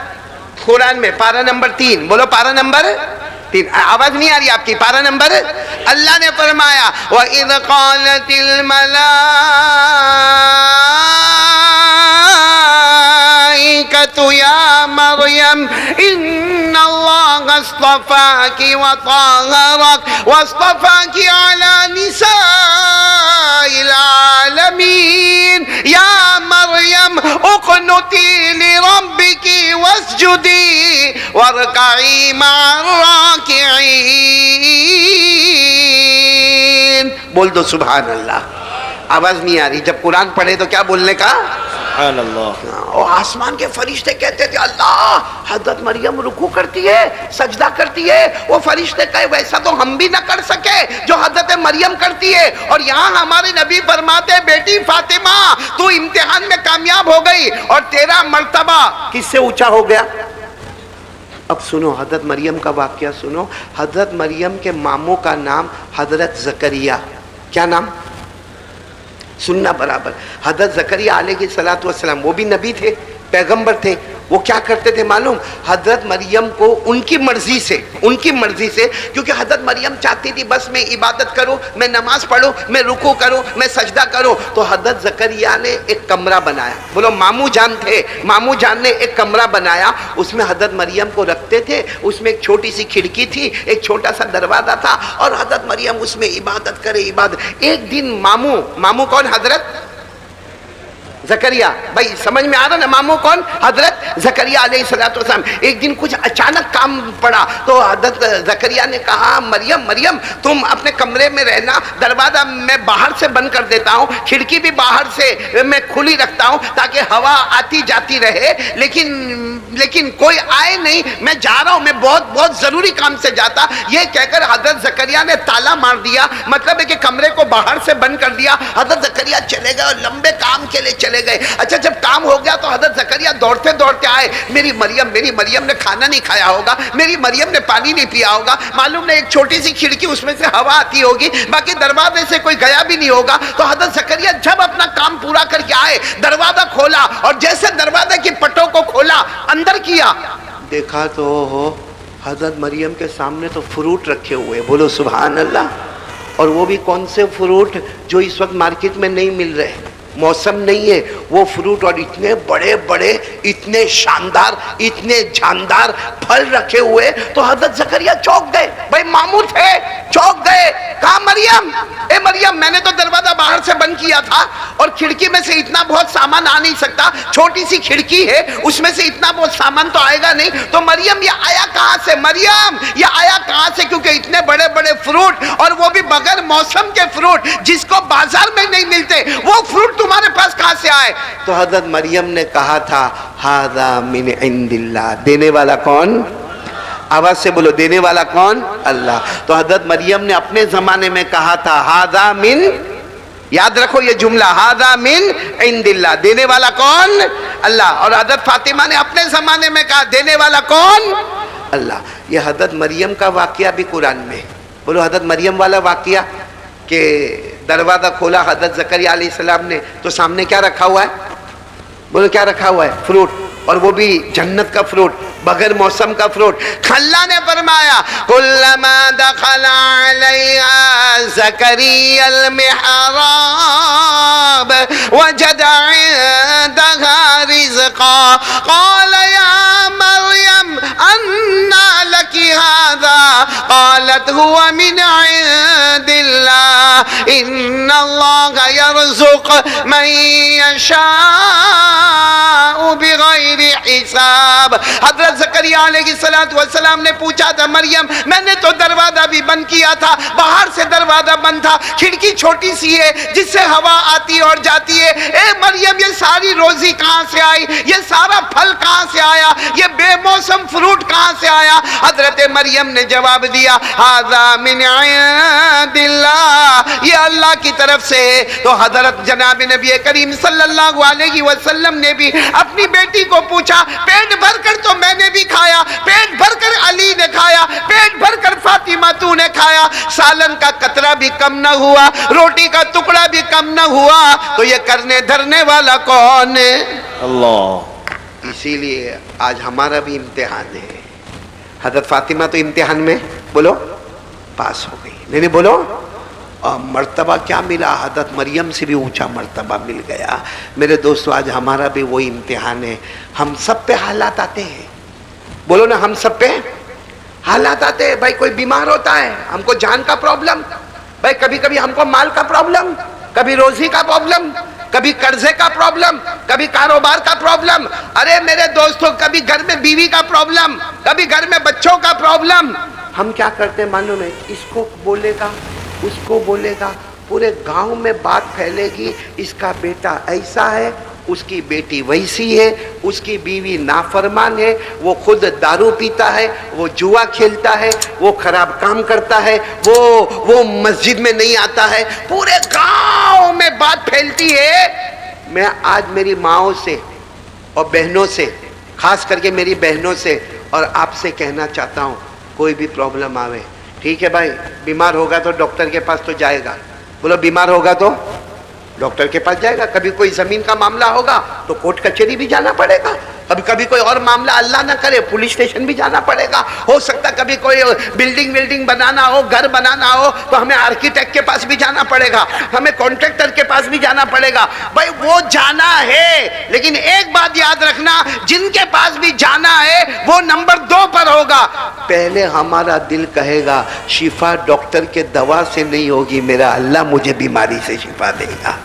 قرآن میں پارہ نمبر 3، بولو پارہ نمبر 3۔ آواز نہیں آ رہی آپ کی؟ پارہ نمبر، اللہ نے فرمایا وَإِذْ قَالَتِ يا مريم إن الله اصطفاك وطهرك واصطفاك على نساء العالمين يا مريم اقنتي لربك واسجدي واركعي مع الراكعين۔ بول دو سبحان اللہ۔ آواز نہیں آ رہی؟ جب قرآن پڑھے تو کیا بولنے کا؟ سبحان اللہ۔ اور آسمان کے فرشتے کہتے تھے اللہ حضرت مریم رکوع کرتی ہے، سجدہ کرتی ہے، وہ فرشتے کہے ویسا تو ہم بھی نہ کر سکے جو حضرت مریم کرتی ہے۔ اور یہاں ہمارے نبی فرماتے بیٹی فاطمہ تو امتحان میں کامیاب ہو گئی اور تیرا مرتبہ کس سے اونچا ہو گیا؟ اب سنو حضرت مریم کا واقعہ سنو۔ حضرت مریم کے ماموں کا نام حضرت زکریا، کیا نام؟ سننا برابر۔ حضرت زکریا علیہ السلام وہ بھی نبی تھے، پیغمبر تھے۔ وہ کیا کرتے تھے معلوم؟ حضرت مریم کو ان کی مرضی سے کیونکہ حضرت مریم چاہتی تھی بس میں عبادت کروں، میں نماز پڑھوں، میں رکوع کروں، میں سجدہ کروں، تو حضرت زکریا نے ایک کمرہ بنایا، بولو ماموں جان تھے، ماموں جان نے ایک کمرہ بنایا، اس میں حضرت مریم کو رکھتے تھے، اس میں ایک چھوٹی سی کھڑکی تھی، ایک چھوٹا سا دروازہ تھا، اور حضرت مریم اس میں عبادت کرے عبادت۔ ایک دن ماموں کون؟ حضرت زکریا، بھائی سمجھ میں آ رہا نا ماموں کون؟ حضرت زکریا علیہ السلام۔ ایک دن کچھ اچانک کام پڑا تو حضرت زکریا نے کہا مریم مریم تم اپنے کمرے میں رہنا، دروازہ میں باہر سے بند کر دیتا ہوں، کھڑکی بھی باہر سے میں کھلی رکھتا ہوں تاکہ ہوا آتی جاتی رہے، لیکن کوئی آئے نہیں، میں جا رہا ہوں، میں بہت ضروری کام سے جاتا۔ یہ کہہ کر حضرت زکریا نے تالا مار دیا، مطلب ہے کہ کمرے کو باہر سے بند کر دیا۔ حضرت زکریا چلے گئے اور لمبے کام کے لیے چلے گئے۔ اچھا جب کام ہو گیا تو حضرت زکریا دوڑتے دوڑتے آئے، میری مریم نے کھانا نہیں کھایا ہوگا، میری مریم نے پانی نہیں پیا ہوگا، معلوم نہیں ایک چھوٹی سی کھڑکی اس میں سے ہوا آتی ہوگی، باقی دروازے سے کوئی گیا بھی نہیں ہوگا۔ تو حضرت زکریا جب اپنا کام پورا کر کے آئے، دروازہ کھولا اور جیسے دروازے کی پٹوں کو کھولا اندر کیا، دیکھا تو حضرت مریم کے سامنے تو فروٹ رکھے ہوئے، بولو سبحان اللہ۔ اور وہ بھی کون سے فروٹ جو اس وقت مارکیٹ میں نہیں مل رہے، موسم نہیں ہے وہ فروٹ، اور اتنے بڑے بڑے، اتنے شاندار، اتنے جاندار پھل رکھے ہوئے۔ تو حضرت زکریا چوک گئے، بھائی ماموں تھے، چوک گئے، کہا مریم اے مریم میں نے تو دروازہ باہر سے بند کیا تھا اور کھڑکی میں سے اتنا بہت سامان آ نہیں سکتا، چھوٹی سی کھڑکی ہے اس میں سے اتنا بہت سامان تو آئے گا نہیں، تو مریم یہ آیا کہاں سے؟ مریم یہ آیا کہاں سے؟ کیونکہ اتنے بڑے بڑے فروٹ اور وہ بھی بغیر موسم کے فروٹ جس کو بازار میں نہیں ملتے، وہ فروٹ تمہارے پاس کہاں سے آئے؟ تو حضرت مریم نے کہا تھا ھذا من عند اللہ، دینے والا کون؟ آواز سے بولو، دینے والا کون؟ اللہ۔ تو حضرت مریم نے اپنے زمانے میں کہا تھا ھذا من، یاد رکھو یہ جملہ، ھذا من عند اللہ، دینے والا کون؟ اللہ۔ اور حضرت فاطمہ نے اپنے زمانے میں کہا دینے والا کون؟ اللہ۔ یہ حضرت مریم کا واقعہ بھی قرآن میں، بولو حضرت مریم والا واقعہ، کہ دروازہ کھولا حضرت زکریا علیہ السلام نے تو سامنے کیا رکھا ہوا ہے؟ بولو کیا رکھا ہوا ہے؟ فروٹ، اور وہ بھی جنت کا فروٹ، بغیر موسم کا فروٹ۔ اللہ نے فرمایا کلما دخل علیہا زکریا المحراب وجد عندها رزقا قال یا مریم انا لک هذا قالت هو من عند اللہ ان اللہ یرزق من یشاء بغیر حساب۔ حضرت زکریا علیہ السلام نے پوچھا تھا مریم میں نے تو دروازہ بھی بند کیا تھا، باہر سے دروازہ بند تھا، کھڑکی چھوٹی سی ہے جس سے ہوا آتی اور جاتی ہے، اے مریم یہ ساری روزی کہاں سے آئی؟ یہ سارا پھل کہاں سے آیا؟ یہ بے موسم فروٹ کہاں سے آیا؟ حضرت مریم نے جواب دیا ھذا من عند اللہ، یہ اللہ کی طرف سے ہے۔ تو حضرت جناب نبی کریم صلی اللہ علیہ وسلم نے بھی اپنی بیٹی کو پوچھا، پیٹ بھر کر تو میں نے بھی کھایا، پیٹ بھر کر علی نے کھایا، پیٹ بھر کر فاطمہ تو نے کھایا، سالن کا قطرہ بھی کم نہ ہوا، روٹی کا ٹکڑا بھی کم نہ ہوا، تو یہ کرنے دھرنے والا کون ہے؟ اللہ۔ اسی لیے آج ہمارا بھی امتحان ہے۔ حضرت فاطمہ تو امتحان میں بولو پاس ہو گئی، نہیں بولو، اور مرتبہ کیا ملا؟ حضرت مریم سے بھی اونچا مرتبہ مل گیا۔ میرے دوستو آج ہمارا بھی وہی امتحان ہے، ہم سب پہ حالات آتے ہیں، بولو نا ہم سب پہ حالات آتے ہیں۔ بھائی کوئی بیمار ہوتا ہے، ہم کو جان کا پرابلم، بھائی کبھی کبھی ہم کو مال کا پرابلم، کبھی روزی کا پرابلم، کبھی قرضے کا پرابلم، کبھی کاروبار کا پرابلم، ارے میرے دوستو کبھی گھر میں بیوی کا پرابلم، کبھی گھر میں بچوں کا پرابلم۔ ہم کیا کرتے معلوم ہے؟ اس کو بولے گا، اس کو بولے گا، پورے گاؤں میں بات پھیلے گی، اس کا بیٹا ایسا ہے، اس کی بیٹی ویسی ہے، اس کی بیوی نافرمان ہے، وہ خود دارو پیتا ہے، وہ جوا کھیلتا ہے، وہ خراب کام کرتا ہے، وہ مسجد میں نہیں آتا ہے، پورے گاؤں میں بات پھیلتی ہے۔ میں آج میری ماؤں سے اور بہنوں سے، خاص کر کے میری بہنوں سے اور آپ سے کہنا چاہتا ہوں، کوئی بھی پرابلم آوے، ٹھیک ہے بھائی، بیمار ہوگا تو ڈاکٹر کے پاس تو جائے گا، بولو بیمار ہوگا تو ڈاکٹر کے پاس جائے گا، کبھی کوئی زمین کا معاملہ ہوگا تو کورٹ کچہری بھی جانا پڑے گا، کبھی کوئی اور معاملہ اللہ نہ کرے پولیس اسٹیشن بھی جانا پڑے گا، ہو سکتا کبھی کوئی بلڈنگ بنانا ہو، گھر بنانا ہو تو ہمیں آرکیٹیکٹ کے پاس بھی جانا پڑے گا، ہمیں کانٹریکٹر کے پاس بھی جانا پڑے گا، بھائی وہ جانا ہے، لیکن ایک بات یاد رکھنا، جن کے پاس بھی جانا ہے وہ نمبر 2 پر ہوگا۔ پہلے ہمارا دل کہے گا شفا ڈاکٹر کے دوا سے نہیں ہوگی، میرا اللہ مجھے بیماری سے شفا دے گا۔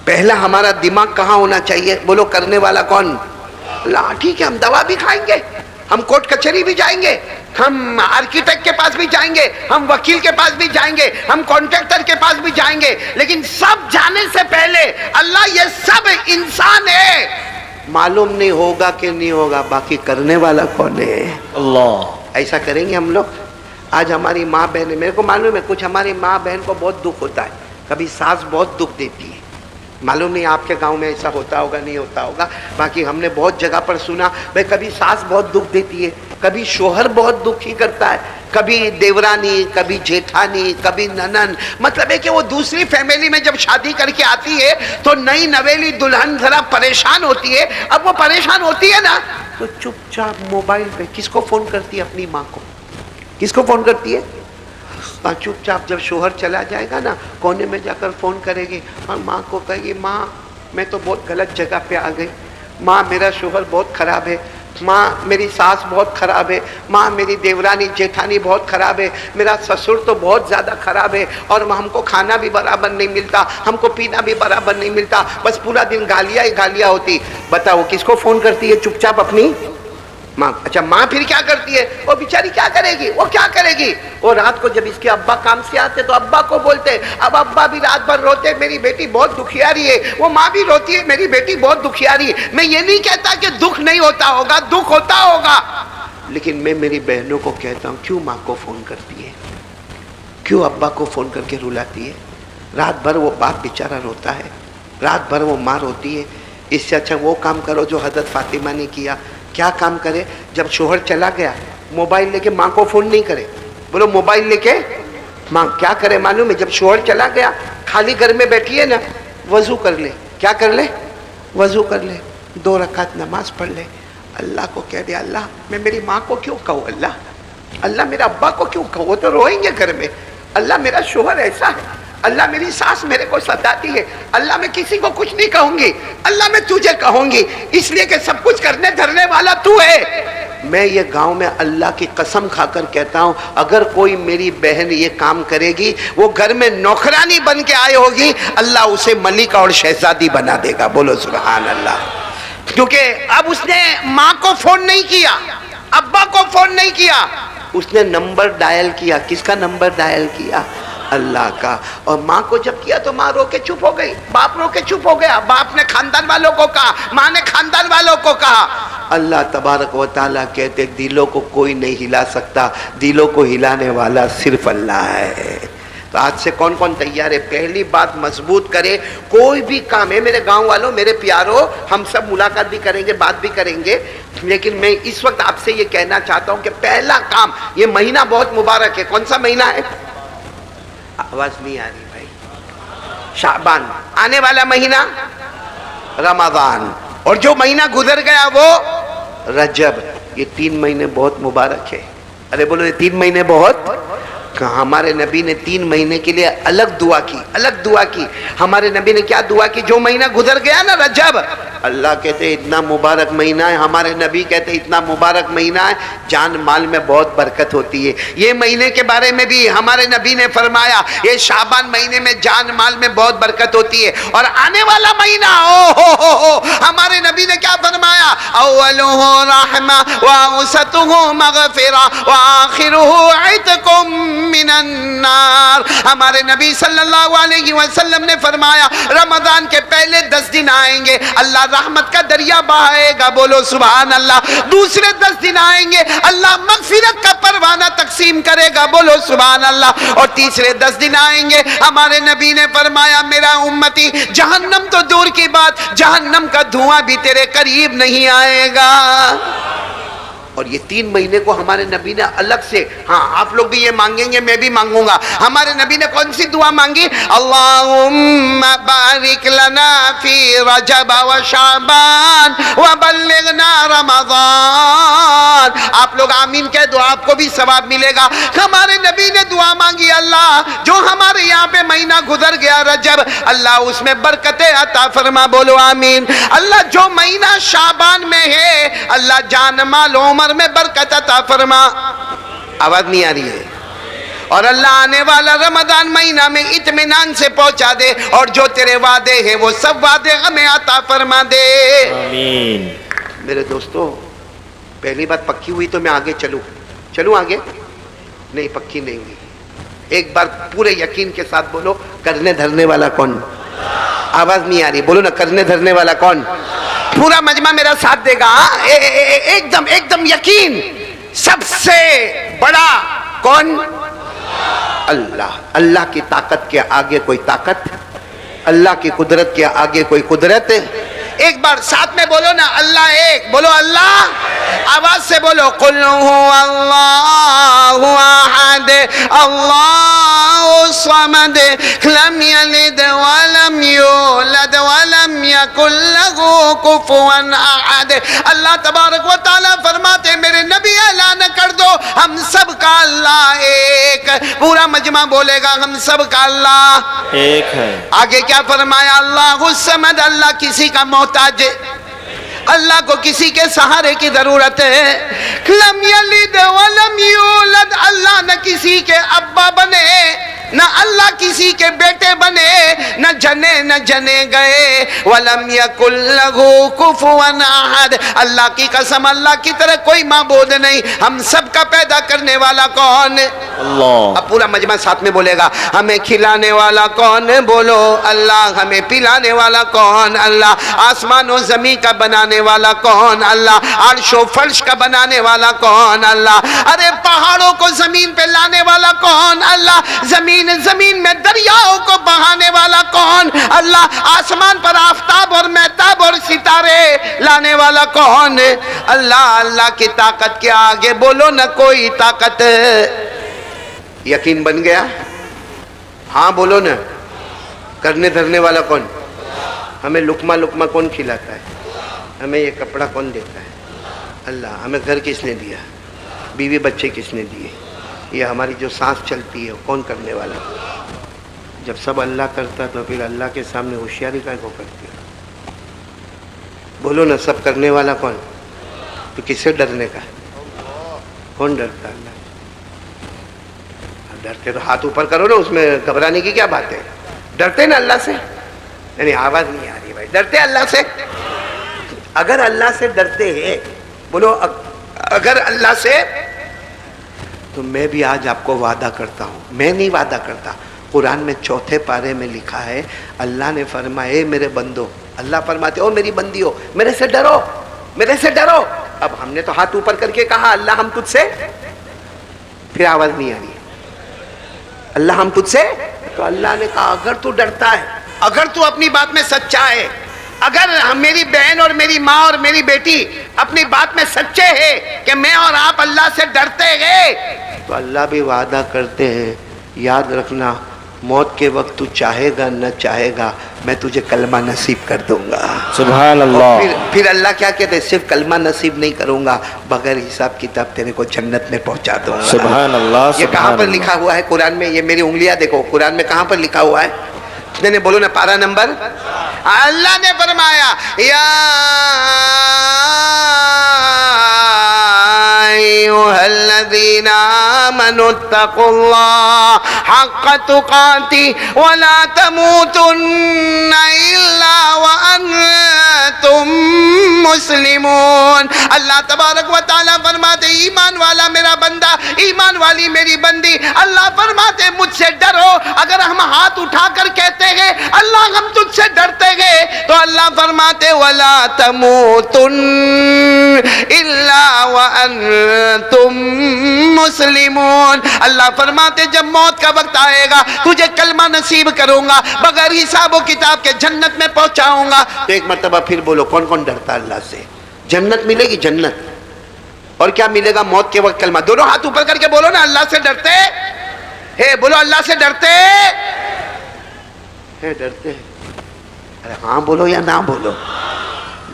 پہلا ہمارا دماغ کہاں ہونا چاہیے؟ بولو کرنے والا کون؟ اللہ. ٹھیک ہے ہم دوا بھی کھائیں گے, ہم کورٹ کچہری بھی جائیں گے, ہم آرکیٹیکٹ کے پاس بھی جائیں گے, ہم وکیل کے پاس بھی جائیں گے, ہم کانٹریکٹر کے پاس بھی جائیں گے, لیکن سب جانے سے پہلے اللہ یہ سب انسان ہے, معلوم نہیں ہوگا کہ نہیں ہوگا, باقی کرنے والا کون ہے؟ اللہ. ایسا کریں گے ہم لوگ؟ آج ہماری ماں بہن, میرے کو معلوم ہے کچھ ہماری ماں بہن کو بہت دکھ ہوتا ہے, کبھی ساس بہت دکھ دیتی ہے, معلوم نہیں آپ کے گاؤں میں ایسا ہوتا ہوگا نہیں ہوتا ہوگا, باقی ہم نے بہت جگہ پر سنا بھائی کبھی ساس بہت دکھ دیتی ہے, کبھی شوہر بہت دکھی کرتا ہے, کبھی دیورانی, کبھی جیٹھانی, کبھی ننن. مطلب ہے کہ وہ دوسری فیملی میں جب شادی کر کے آتی ہے تو نئی نویلی دلہن ذرا پریشان ہوتی ہے. اب وہ پریشان ہوتی ہے نا تو چپ چاپ موبائل پہ کس کو فون کرتی ہے؟ اپنی ماں کو. کس کو فون کرتی ہے؟ چپ چاپ جب شوہر چلا جائے گا نا کونے میں جا کر فون کرے گی اور ماں کو کہے گی ماں میں تو بہت غلط جگہ پہ آ گئی, ماں میرا شوہر بہت خراب ہے, ماں میری ساس بہت خراب ہے, ماں میری دیورانی جیٹھانی بہت خراب ہے, میرا سسر تو بہت زیادہ خراب ہے, اور ہم کو کھانا بھی برابر نہیں ملتا, ہم کو پینا بھی برابر نہیں ملتا, بس پورا دن گالیاں ہی گالیاں ہوتی. بتاؤ کس کو فون کرتی ہے چپ چاپ؟ اپنی ماں. اچھا ماں پھر کیا کرتی ہے؟ وہ بیچاری کیا کرے گی؟ وہ کیا کرے گی؟ وہ رات کو جب اس کے ابا کام سے آتے تو ابا کو بولتے, اب ابا بھی رات بھر روتے میری بیٹی بہت دکھیاری ہے, وہ ماں بھی روتی ہے میری بیٹی بہت دکھیاری ہے. میں یہ نہیں کہتا کہ دکھ نہیں ہوتا ہوگا, دکھ ہوتا ہوگا, لیکن میں میری بہنوں کو کہتا ہوں کیوں ماں کو فون کرتی ہے, کیوں ابا کو فون کر کے رلاتی ہے؟ رات بھر وہ باپ بیچارہ روتا ہے, رات بھر وہ ماں روتی ہے. اس سے اچھا وہ کام کرو جو حضرت فاطمہ نے کیا. کیا کام کرے؟ جب شوہر چلا گیا موبائل لے کے ماں کو فون نہیں کرے. بولو موبائل لے کے ماں کیا کرے معلوم ہے؟ جب شوہر چلا گیا خالی گھر میں بیٹھی ہے نا, وضو کر لے. کیا کر لے؟ وضو کر لے, 2 رکعت نماز پڑھ لے. اللہ کو کہہ دے اللہ میں میری ماں کو کیوں کہوں, اللہ میرا ابا کو کیوں کہوں, وہ تو روئیں گے گھر میں. اللہ میرا شوہر ایسا ہے, اللہ میری ساس میرے کو ستاتی ہے, اللہ میں کسی کو کچھ نہیں کہوں گی, اللہ میں تجھے کہوں گی, اس لیے کہ سب کچھ کرنے دھرنے والا تو ہے. میں یہ گاؤں میں اللہ کی قسم کھا کر کہتا ہوں اگر کوئی میری بہن یہ کام کرے گی, وہ گھر میں نوکرانی بن کے آئے ہوگی, اللہ اسے ملکہ اور شہزادی بنا دے گا. بولو سبحان اللہ. کیونکہ اب اس نے ماں کو فون نہیں کیا, ابا کو فون نہیں کیا, اس نے نمبر ڈائل کیا. کس کا نمبر ڈائل کیا؟ اللہ کا. اور ماں کو جب کیا تو ماں رو کے چپ ہو گئی, باپ رو کے چپ ہو گیا, باپ نے خاندان والوں کو کہا, ماں نے خاندان والوں کو کہا. اللہ تبارک و تعالیٰ کہتے دلوں کو کوئی نہیں ہلا سکتا, دلوں کو ہلانے والا صرف اللہ ہے. تو آج سے کون کون تیار ہے؟ پہلی بات مضبوط کرے, کوئی بھی کام ہے میرے گاؤں والوں, میرے پیاروں, ہم سب ملاقات بھی کریں گے, بات بھی کریں گے, لیکن میں اس وقت آپ سے یہ کہنا چاہتا ہوں کہ پہلا کام, یہ مہینہ بہت مبارک ہے. کون سا مہینہ ہے؟ آواز نہیں آ رہی بھائی. شعبان, آنے والا مہینہ رمضان, اور جو مہینہ گزر گیا وہ رجب. یہ 3 مہینے بہت مبارک ہے. ارے بولو یہ 3 مہینے بہت. ہمارے نبی نے 3 مہینے کے لیے الگ دعا کی, الگ دعا کی. ہمارے نبی نے کیا دعا کی؟ جو مہینہ گزر گیا نا رجب, اللہ کہتے اتنا مبارک مہینہ ہے, ہمارے نبی کہتے اتنا مبارک مہینہ ہے جان مال میں بہت برکت ہوتی ہے. یہ مہینے کے بارے میں بھی ہمارے نبی نے فرمایا یہ شعبان مہینے میں جان مال میں بہت برکت ہوتی ہے. اور آنے والا مہینہ او ہمارے نبی نے کیا فرمایا؟ اولہ رحمہ واوسطہ مغفرہ وآخرہ عتق من النار. ہمارے نبی صلی اللہ علیہ وسلم نے فرمایا رمضان کے پہلے 10 دن آئیں گے, اللہ رحمت کا دریا بہائے گا. بولو سبحان اللہ. دوسرے 10 دن آئیں گے, اللہ مغفرت کا پروانہ تقسیم کرے گا. بولو سبحان اللہ. اور تیسرے 10 دن آئیں گے, ہمارے نبی نے فرمایا میرا امتی جہنم تو دور کی بات, جہنم کا دھواں بھی تیرے قریب نہیں آئے گا. اور یہ 3 مہینے کو ہمارے نبی نے الگ سے, ہاں آپ لوگ بھی یہ مانگیں گے, میں بھی مانگوں گا. ہمارے نبی نے کون سی دعا مانگی؟ اللہم بارک لنا فی رجب و شعبان وبلغنا رمضان. آپ لوگ آمین کہہ دو, آپ کو بھی ثواب ملے گا. ہمارے نبی نے دعا مانگی اللہ جو ہمارے یہاں پہ مہینہ گزر گیا رجب, اللہ اس میں برکتیں عطا فرما. بولو آمین. اللہ جو مہینہ شعبان میں ہے, اللہ جان مال عمر میں برکت عطا فرما. آواز نہیں آ رہی ہے. اور اللہ آنے والا رمضان مہینہ میں اطمینان سے پہنچا دے، اور جو تیرے وعدے ہیں وہ سب وعدے ہمیں عطا فرما دے۔ آمین۔ میرے دوستو، پہلی بات پکی ہوئی تو میں آگے چلوں آگے؟ نہیں، پکی نہیں ہوئی۔ ایک بار پورے یقین کے ساتھ بولو، کرنے دھرنے والا کون؟ آواز نہیں آ رہی، بولو نا، کرنے دھرنے والا کون؟ پورا مجمع میرا ساتھ دے گا، ایک دم یقین۔ سب سے بڑا کون؟ اللہ۔ اللہ کی طاقت کے آگے کوئی طاقت، اللہ کی قدرت کے آگے کوئی قدرت۔ ایک بار ساتھ میں بولو نا، اللہ ایک، بولو اللہ، آواز سے بولو، قل هو اللہ احد اللہ الصمد لم یلد ولم یولد ولم یکن له کفوا احد۔ اللہ تبارک و تعالیٰ فرماتے، میرے نبی اعلان کر دو، ہم سب کا اللہ ایک۔ پورا مجمع بولے گا، ہم سب کا اللہ ایک ہے۔ آگے کیا فرمایا؟ اللہ الصمد، اللہ کسی کا محتاج ہے، اللہ کو کسی کے سہارے کی ضرورت ہے۔ لم یلد ولم یولد، اللہ نہ کسی کے ابا بنے، نہ اللہ کسی کے بیٹے بنے، نہ جنے گئے۔ ولم یکن لہ کفوا احد، اللہ کی قسم، اللہ کی طرح کوئی معبود نہیں۔ ہم سب کا پیدا کرنے والا کون؟ اللہ۔ اب پورا مجمع ساتھ میں بولے گا، ہمیں کھلانے والا کون؟ بولو اللہ۔ ہمیں پلانے والا کون؟ اللہ۔ آسمان و زمین کا بنانے والا کون؟ اللہ۔ عرش و فرش کا بنانے والا کون؟ اللہ۔ ارے پہاڑوں کو زمین پہ لانے والا کون؟ اللہ۔ زمین میں دریاؤں کو بہانے والا کون؟ اللہ۔ آسمان پر آفتاب اور مہتاب اور ستارے لانے والا کون؟ اللہ۔ اللہ کی طاقت کے آگے بولو نہ کوئی طاقت۔ یقین بن گیا؟ ہاں بولو نا۔ کرنے دھرنے والا کون؟ ہمیں لقمہ کون کھلاتا ہے؟ ہمیں یہ کپڑا کون دیتا ہے؟ اللہ۔ ہمیں گھر کس نے دیا؟ بیوی بچے کس نے دیے؟ یہ ہماری جو سانس چلتی ہے کون کرنے والا؟ جب سب اللہ کرتا تو پھر اللہ کے سامنے ہوشیاری کا کو کرتی ہے؟ بولو نا، سب کرنے والا کون؟ تو کس سے ڈرنے کا؟ کون ڈرتا؟ اللہ۔ ڈرتے تو ہاتھ اوپر کرو نا، اس میں گھبرانے کی کیا بات ہے؟ ڈرتے نا اللہ سے؟ یعنی آواز نہیں آ رہی بھائی، ڈرتے اللہ سے؟ اگر اللہ سے ڈرتے ہیں، بولو اگر اللہ سے، تو میں بھی آج آپ کو وعدہ کرتا ہوں، میں نہیں وعدہ کرتا، قرآن میں 4 پارے میں لکھا ہے، اللہ نے فرمایا، اے میرے بندو، اللہ فرماتے او میری بندیو، میرے سے ڈرو، میرے سے ڈرو۔ اب ہم نے تو ہاتھ اوپر کر کے کہا اللہ ہم تجھ سے، پھر آواز نہیں آ رہی ہے، اللہ ہم تجھ سے، تو اللہ نے کہا اگر تو ڈرتا ہے، اگر تو اپنی بات میں سچا ہے، اگر میری بہن اور میری ماں اور میری بیٹی اپنی بات میں سچے ہیں کہ میں اور آپ اللہ سے ڈرتے ہیں، تو اللہ بھی وعدہ کرتے ہیں، یاد رکھنا موت کے وقت تو چاہے گا نہ چاہے گا میں تجھے کلمہ نصیب کر دوں گا۔ سبحان اللہ۔ پھر اللہ کیا کہتے ہیں؟ صرف کلمہ نصیب نہیں کروں گا، بغیر حساب کتاب تیرے کو جنت میں پہنچا دوں گا۔ سبحان اللہ۔ یہ کہاں پر لکھا ہوا ہے قرآن میں؟ یہ میری انگلیاں دیکھو، قرآن میں کہاں پر لکھا ہوا ہے؟ نہیں بولو نا، پارا نمبر۔ اللہ نے فرمایا یا ایھا الذین آمنوا اتقوا اللہ حق تقاتہ ولا تموتن الا وانتم مسلمون۔ اللہ تبارک و تعالیٰ فرماتے ایمان والا میرا بندہ، ایمان والی میری بندی، اللہ فرماتے مجھ سے ڈرو۔ اگر ہم ہاتھ اٹھا کر کہتے ہیں اللہ ہم تجھ سے ڈرتے ہیں، تو اللہ فرماتے وَلَا تَمُوتُنَّ إِلَّا وَأَنْتُمْ مُسْلِمُونَ۔ اللہ فرماتے جب موت کا وقت آئے گا تجھے کلمہ نصیب کروں گا، بغیر حساب و کتاب کے جنت میں پہنچاؤں گا۔ تو ایک مرتبہ پھر بولو، کون کون ڈرتا اللہ سے؟ جنت ملے گی، جنت، اور کیا ملے گا؟ موت کے وقت کلمہ۔ دونوں ہاتھ اوپر کر کے بولو نا، اللہ سے ڈرتے ہے، بولو اللہ سے ڈرتے ہے، ڈرتے ہیں۔ ارے ہاں بولو یا نہ بولو،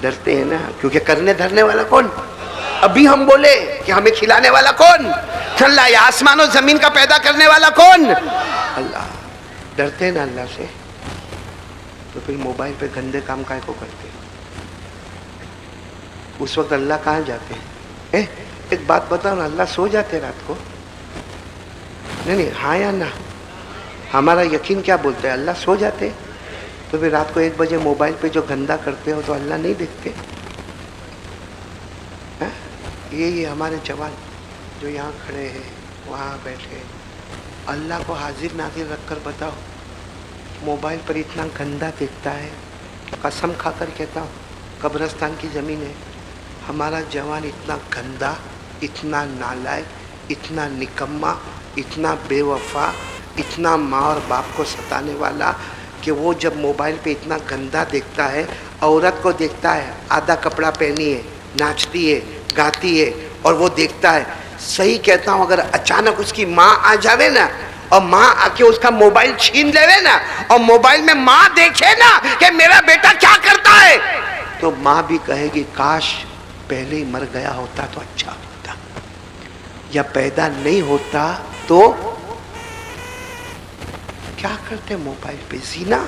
ڈرتے ہیں نا، کیونکہ کرنے دھرنے والا کون؟ ابھی ہم بولے کہ ہمیں کھلانے والا کون؟ اللہ۔ یا آسمان و زمین کا پیدا کرنے والا کون؟ اللہ۔ ڈرتے ہیں نا اللہ سے، تو پھر موبائل پہ گندے کام کائے کو کرتے ہیں؟ اس وقت اللہ کہاں جاتے ہیں؟ ایک بات بتاؤ نا، اللہ سو جاتے رات کو؟ نہیں ہاں یا نہ؟ ہمارا یقین کیا بولتا ہے؟ اللہ سو جاتے، تو پھر رات کو 1 بجے موبائل پہ جو گندا کرتے ہو تو اللہ نہیں دیکھتے؟ یہ ہمارے جوان جو یہاں کھڑے ہیں، وہاں بیٹھے، اللہ کو حاضر ناظر رکھ کر بتاؤ، موبائل پر اتنا گندا دیکھتا ہے، قسم کھا کر کہتا ہوں قبرستان کی زمین ہے، ہمارا جوان اتنا گندا، اتنا نالائق، اتنا نکما، اتنا بے وفا، اتنا ماں اور باپ کو ستانے والا کہ وہ جب موبائل پہ اتنا گندا دیکھتا ہے، عورت کو دیکھتا ہے آدھا کپڑا پہنی ہے، ناچتی ہے، گاتی ہے، اور وہ دیکھتا ہے. صحیح کہتا ہوں، اگر اچانک اس کی ماں آ جاوے نا اور ماں آ کے اس کا موبائل چھین لے نا اور موبائل میں ماں دیکھے نا کہ میرا بیٹا کیا کرتا ہے، تو ماں بھی کہے گی کاش پہلے ہی مر گیا ہوتا تو اچھا ہوتا، یا پیدا نہیں ہوتا تو کیا کرتے موبائل پہ زنا.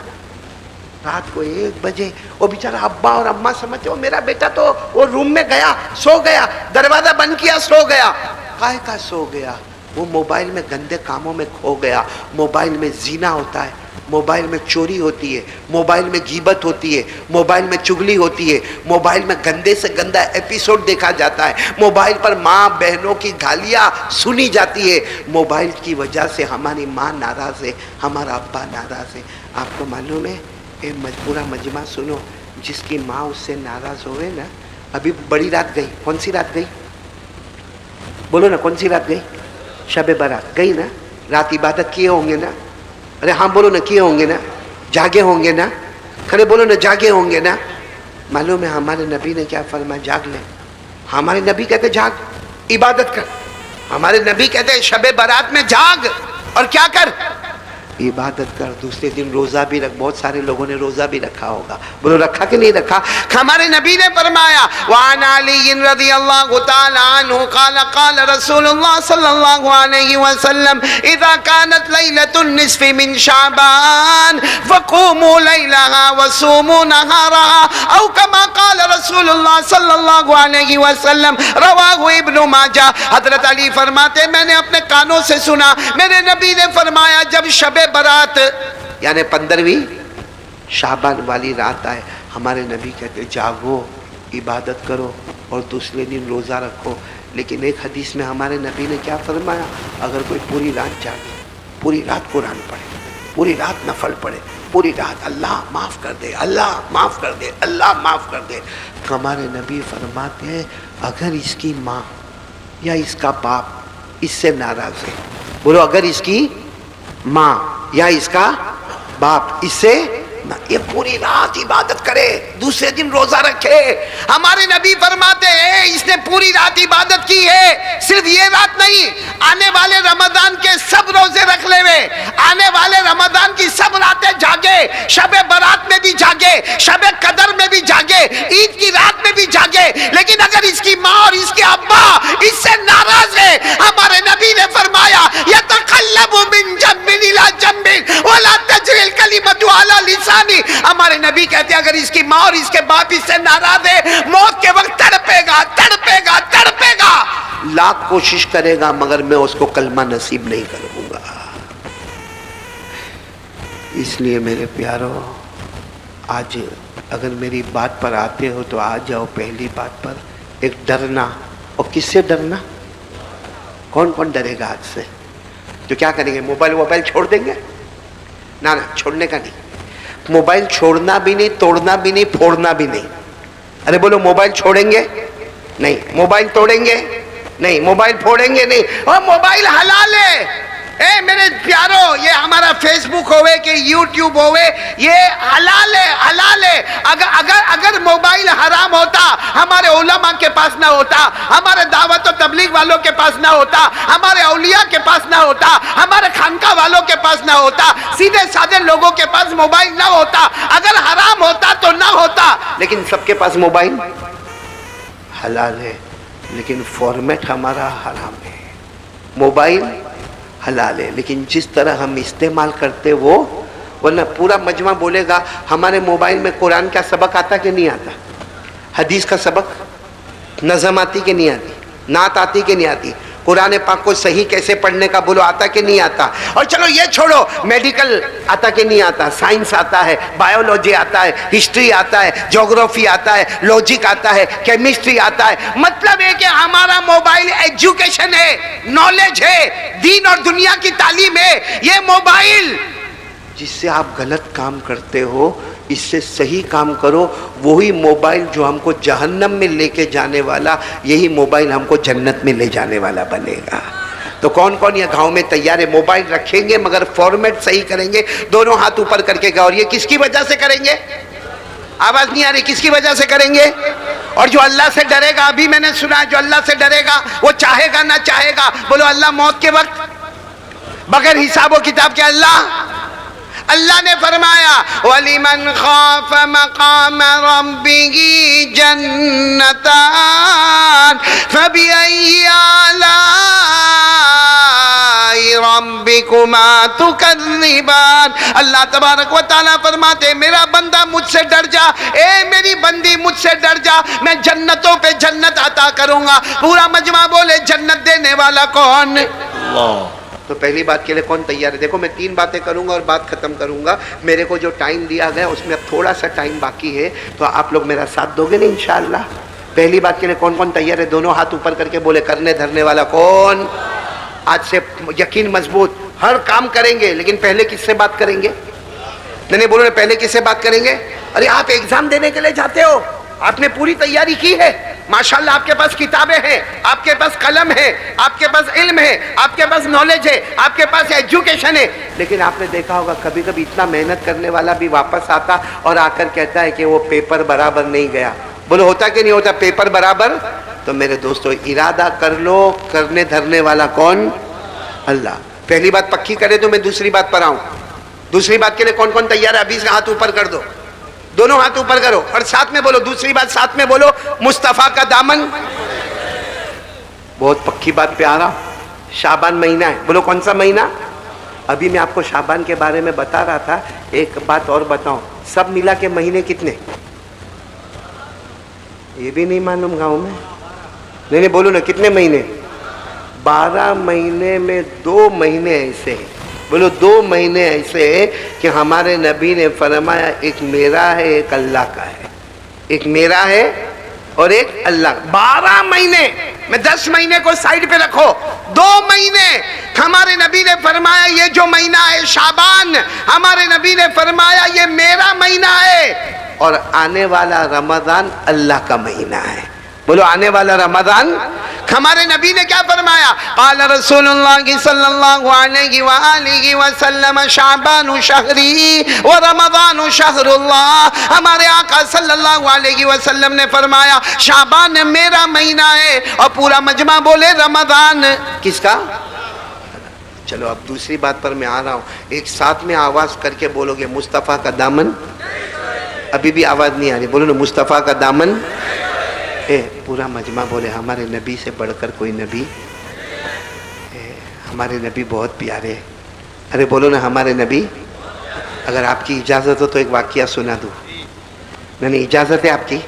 رات کو 1 بجے وہ بیچارہ ابا اور اماں سمجھتے ہو میرا بیٹا تو وہ روم میں گیا، سو گیا، دروازہ بند کیا، سو گیا. کائے کا سو گیا؟ وہ موبائل میں گندے کاموں میں کھو گیا. موبائل میں زنا ہوتا ہے، موبائل میں چوری ہوتی ہے، موبائل میں غیبت ہوتی ہے، موبائل میں چغلی ہوتی ہے، موبائل میں گندے سے گندا ایپیسوڈ دیکھا جاتا ہے، موبائل پر ماں بہنوں کی گالیاں سنی جاتی ہے. موبائل کی وجہ سے ہماری ماں ناراض ہے، ہمارا ابا ناراض ہے. آپ کو معلوم ہے پورا مجمع سنو، جس کی ماں اس سے ناراض ہوئے نا، ابھی بڑی رات گئی، کون سی رات گئی بولو نا، کون سی رات گئی؟ شب برات گئی نا. رات عبادت کیے ہوں گے نا؟ ارے ہاں بولو نا، کیے ہوں گے نا؟ جاگے ہوں گے نا؟ کھڑے بولو نا، جاگے ہوں گے نا؟ معلوم ہے ہمارے نبی نے کیا فرمایا؟ جاگ لے. ہمارے نبی کہتے جاگ، عبادت کر. ہمارے نبی کہتے شب برات میں جاگ اور کیا کر؟ عبادت کر. دوسرے دن روزہ بھی رکھ. بہت سارے لوگوں نے روزہ بھی رکھا ہوگا، بولو رکھا کہ نہیں رکھا؟ ہمارے نبی نے فرمایا وعن علی رضی اللہ تعالی عنہ قال قال رسول اللہ صلی اللہ علیہ وسلم اذا كانت لیلۃ النصف من شعبان فقوموا لیلها وصوموا نهارها او كما قال رسول اللہ صلی اللہ علیہ وسلم، رواہ ابن ماجہ. حضرت علی فرماتے میں نے اپنے کانوں سے سنا، میرے نبی نے فرمایا جب شب برات یعنی 15ویں شعبان والی رات آئے، ہمارے نبی کہتے جاگو، عبادت کرو اور دوسرے دن روزہ رکھو. لیکن ایک حدیث میں ہمارے نبی نے کیا فرمایا؟ اگر کوئی پوری رات جاگے، پوری رات قرآن پڑھے، پوری رات نفل پڑھے، پوری رات اللہ معاف کر دے، اللہ معاف کر دے، اللہ معاف کر دے. ہمارے نبی فرماتے ہیں اگر اس کی ماں یا اس کا باپ اس سے ناراض ہے، بولو اگر اس کی ماں یا اس کا باپ اس سے، یہ پوری رات عبادت کرے، دوسرے دن روزہ رکھے. ہمارے نبی فرماتے ہیں اس نے پوری رات عبادت کی ہے، صرف یہ رات نہیں، آنے والے رمضان کے سب روزے رکھ لے ہوئے، آنے والے رمضان کی سب راتیں جاگے، شب برات میں بھی جاگے، شب قدر میں بھی جاگے، عید کی رات میں بھی جاگے. لیکن اگر اس کی ماں اور اس کے ابا اس سے ناراض ہے، ہمارے نبی نے فرمایا یتقلب من جنب الى جنب ولا تجری الکلمۃ علی لسانی. ہمارے نبی کہتے ہیں اگر اس کی ماں اور اس کے باپ اس سے ناراض ہے، موت کے وقت تڑپے گا، تڑپے گا، تڑپے گا، لاکھ کوشش کرے گا مگر میں اس کو کلمہ نصیب نہیں کروں گا. اس لیے میرے پیارو، آج اگر میری بات پر آتے ہو تو آ جاؤ پہلی بات پر، ایک ڈرنا. اور کس سے ڈرنا؟ کون کون ڈرے گا آج سے؟ تو کیا کریں گے؟ موبائل چھوڑ دیں گے؟ نہ چھوڑنے کا نہیں. موبائل چھوڑنا بھی نہیں، توڑنا بھی نہیں، پھوڑنا بھی نہیں. ارے بولو موبائل چھوڑیں گے نہیں، موبائل توڑیں گے نہیں، موبائل پھوڑیں گے نہیں. اور موبائل حلال ہے. اے میرے پیارو، یہ ہمارا فیس بک ہوئے کہ یوٹیوب ہوئے، یہ حلال ہے، حلال ہے. اگر موبائل حرام ہوتا، ہمارے علماء کے پاس نہ ہوتا، ہمارے دعوت و تبلیغ والوں کے پاس نہ ہوتا، ہمارے اولیاء کے پاس نہ ہوتا، ہمارے خانقاہ والوں کے پاس نہ ہوتا، سیدھے سادے لوگوں کے پاس موبائل نہ ہوتا. اگر حرام ہوتا تو نہ ہوتا. لیکن سب کے پاس موبائل حلال ہے، لیکن فارمیٹ ہمارا حرام ہے. موبائل حلال ہے لیکن جس طرح ہم استعمال کرتے وہ، ورنہ پورا مجمع بولے گا ہمارے موبائل میں قرآن کا سبق آتا کہ نہیں آتا، حدیث کا سبق، نظم آتی کہ نہیں آتی، نعت آتی کہ نہیں آتی. قرآن پاک کو صحیح کیسے پڑھنے کا بولو آتا کہ نہیں آتا؟ اور چلو یہ چھوڑو، میڈیکل آتا کہ نہیں آتا؟ سائنس آتا ہے، بایولوجی آتا ہے، ہسٹری آتا ہے، جغرافی آتا ہے، لاجک آتا ہے، کیمسٹری آتا ہے۔ مطلب ہے کہ ہمارا موبائل ایجوکیشن ہے، نالج ہے، دین اور دنیا کی تعلیم ہے۔ یہ موبائل جس سے آپ غلط کام کرتے ہو، اس سے صحیح کام کرو، وہی موبائل جو ہم کو جہنم میں لے کے جانے والا، یہی موبائل ہم کو جنت میں لے جانے والا بنے گا۔ تو کون کون یہ گاؤں میں تیار ہے؟ موبائل رکھیں گے مگر فارمیٹ صحیح کریں گے، دونوں ہاتھ اوپر کر کے گا۔ اور یہ کس کی وجہ سے کریں گے؟ آواز نہیں آ رہی، کس کی وجہ سے کریں گے؟ اور جو اللہ سے ڈرے گا، ابھی میں نے سنا ہے جو اللہ سے ڈرے گا وہ چاہے گا نہ چاہے گا، بولو اللہ موت کے وقت بغیر حساب و کتاب کے اللہ نے فرمایا وَلِمَنْ خَافَ مَقَامَ رَبِّهِ جَنَّتَانِ فَبِأَيِّ آلَاءِ رَبِّكُمَا تُكَذِّبَانِ۔ اللہ تبارک و تعالیٰ فرماتے میرا بندہ مجھ سے ڈر جا، اے میری بندی مجھ سے ڈر جا، میں جنتوں پہ جنت عطا کروں گا۔ پورا مجمع بولے جنت دینے والا کون؟ اللہ۔ تو پہلی بات کے لیے کون تیار ہے؟ دیکھو میں 3 باتیں کروں گا اور بات ختم کروں گا۔ میرے کو جو ٹائم دیا گیا اس میں اب تھوڑا سا ٹائم باقی ہے، تو آپ لوگ میرا ساتھ دو گے نا انشاءاللہ؟ پہلی بات کے لیے کون کون تیار ہے؟ دونوں ہاتھ اوپر کر کے بولے کرنے دھرنے والا کون؟ آج سے یقین مضبوط، ہر کام کریں گے لیکن پہلے کس سے بات کریں گے؟ نہیں بولو پہلے کس سے بات کریں گے؟ ارے آپ ایگزام دینے کے لیے جاتے ہو، آپ نے پوری تیاری کی ہے، ماشاءاللہ آپ کے پاس کتابیں ہیں، آپ کے پاس قلم ہے، آپ کے پاس علم ہے، آپ کے پاس نالج ہے، آپ کے پاس ایجوکیشن ہے، لیکن آپ نے دیکھا ہوگا کبھی کبھی اتنا محنت کرنے والا بھی واپس آتا اور آ کر کہتا ہے کہ وہ پیپر برابر نہیں گیا۔ بولو ہوتا کہ نہیں ہوتا پیپر برابر؟ تو میرے دوستو ارادہ کر لو، کرنے دھرنے والا کون؟ اللہ۔ پہلی بات پکی کرے تو میں دوسری بات پر آؤں۔ دوسری بات کے لیے کون کون تیار ہے؟ ابھی سے ہاتھ اوپر کر دو، دونوں ہاتھ اوپر کرو اور ساتھ میں بولو، دوسری بات ساتھ میں بولو، مصطفیٰ کا دامن۔ بہت پکی بات پہ آ رہا ہوں، شعبان مہینہ ہے، بولو کون سا مہینہ؟ ابھی میں آپ کو شعبان کے بارے میں بتا رہا تھا، ایک بات اور بتاؤں، سب ملا کے مہینے کتنے؟ یہ بھی نہیں معلوم گاؤں میں؟ نہیں بولو نا کتنے مہینے؟ 12 مہینے میں 2 مہینے ایسے ہیں، بولو 2 مہینے ایسے ہیں کہ ہمارے نبی نے فرمایا ایک میرا ہے ایک اللہ کا ہے، ایک میرا ہے اور ایک اللہ۔ 12 مہینے میں 10 مہینے کو سائیڈ پہ رکھو، 2 مہینے ہمارے نبی نے فرمایا یہ جو مہینہ ہے شعبان، ہمارے نبی نے فرمایا یہ میرا مہینہ ہے، اور آنے والا رمضان اللہ کا مہینہ ہے۔ بولو آنے والا رمضان، ہمارے نبی نے کیا فرمایا؟ قال رسول اللہ صلی اللہ علیہ وآلہ وسلم شعبان شہری ورمضان شہر اللہ۔ ہمارے آقا صلی اللہ علیہ وسلم نے فرمایا شعبان میرا مہینہ ہے، اور پورا مجمع بولے رمضان کس کا؟ چلو اب دوسری بات پر میں آ رہا ہوں، ایک ساتھ میں آواز کر کے بولو گے مصطفیٰ کا دامن۔ ابھی بھی آواز نہیں آ رہی، بولو نا مصطفیٰ کا دامن۔ پورا مجمع بولے ہمارے نبی سے بڑھ کر کوئی نبی، ہمارے نبی بہت پیارے۔ ارے بولو نا ہمارے نبی۔ اگر آپ کی اجازت ہو تو ایک واقعہ سنا دوں؟ نہیں اجازت ہے آپ کی؟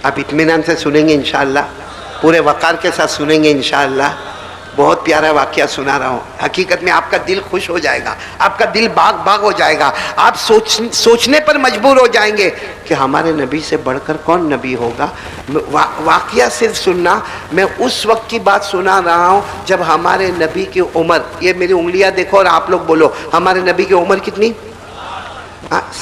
آپ اطمینان سے سنیں گے انشاءاللہ، پورے وقار کے ساتھ سنیں گے انشاءاللہ۔ بہت پیارا واقعہ سنا رہا ہوں، حقیقت میں آپ کا دل خوش ہو جائے گا، آپ کا دل باغ باغ ہو جائے گا، آپ سوچنے پر مجبور ہو جائیں گے کہ ہمارے نبی سے بڑھ کر کون نبی ہوگا۔ واقعہ صرف سننا، میں اس وقت کی بات سنا رہا ہوں جب ہمارے نبی کی عمر، یہ میری انگلیاں دیکھو اور آپ لوگ بولو ہمارے نبی کی عمر کتنی؟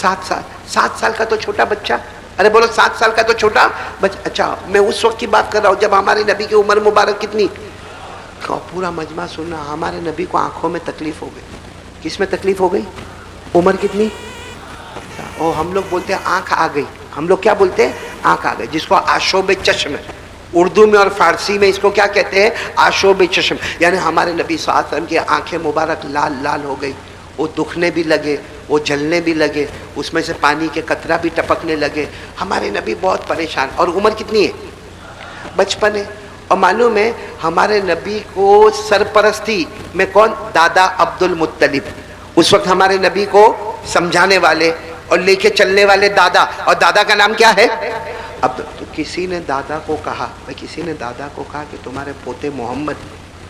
7 سال۔ 7 سال کا تو چھوٹا بچہ، ارے بولو 7 سال کا تو چھوٹا بچہ۔ اچھا میں اس وقت کی بات کر رہا ہوں جب ہمارے نبی کی عمر مبارک کتنی؟ پورا مجمع سننا، ہمارے نبی کو آنکھوں میں تکلیف ہو گئی۔ کس میں تکلیف ہو گئی؟ عمر کتنی؟ اور ہم لوگ بولتے ہیں آنکھ آ گئی، ہم لوگ کیا بولتے ہیں؟ آنکھ آ گئی، جس کو آشوب چشم، اردو میں اور فارسی میں اس کو کیا کہتے ہیں؟ آشوب چشم، یعنی ہمارے نبی صلی اللہ علیہ وسلم کی آنکھیں مبارک لال لال ہو گئی، وہ دکھنے بھی لگے، وہ جلنے بھی لگے، اس میں سے پانی کے قطرہ بھی ٹپکنے لگے، ہمارے نبی بہت پریشان۔ اور عمر کتنی ہے؟ بچپن ہے۔ اور معلوم ہے ہمارے نبی کو سرپرستی میں کون؟ دادا عبد المطلب، اس وقت ہمارے نبی کو سمجھانے والے اور لے کے چلنے والے دادا، اور دادا کا نام کیا ہے؟ اب تو کسی نے دادا کو کہا کہ تمہارے پوتے محمد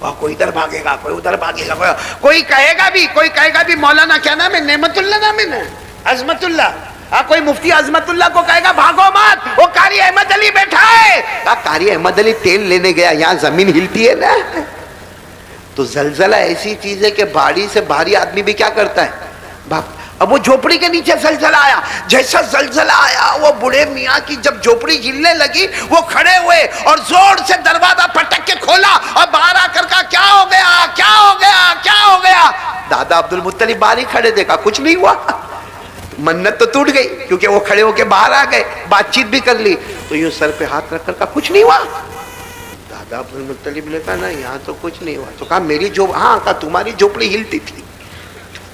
اور کوئی ادھر بھاگے گا، کوئی ادھر بھاگے گا، کوئی کہے گا بھی مولانا کیا نام ہے، نعمت اللہ نام ہے نا، عظمت اللہ، کوئی مفتی عظمت اللہ کو کہے گا بھاگو مت، وہ قاری احمد علی بیٹھا ہے، قاری احمد علی تیل لینے گیا، یہاں زمین ہلتی ہے نا۔ تو زلزلہ ایسی چیز ہے کہ بھاری سے بھاری آدمی بھی کیا کرتا ہے، اب وہ جھوپڑی کے نیچے زلزلہ آیا، جیسا زلزلہ آیا وہ بوڑھے میاں کی جب جھوپڑی ہلنے لگی وہ کھڑے ہوئے اور زور سے دروازہ پٹک کے کھولا اور باہر آ کر کہا کیا ہو گیا، کیا ہو گیا، کیا ہو گیا؟ دادا عبد المطلب باہر ہی کھڑے، دیکھا کچھ نہیں ہوا، منت تو ٹوٹ گئی کیونکہ وہ کھڑے ہو کے باہر آ گئے، بات چیت بھی کر لی، تو یوں سر پہ ہاتھ رکھ کر کہا کچھ نہیں ہوا۔ دادا عبد المطلب نے کہا نا یہاں تو کچھ نہیں ہوا، تو کہا میری ہاں، کہا تمہاری جھوپڑی ہلتی تھی،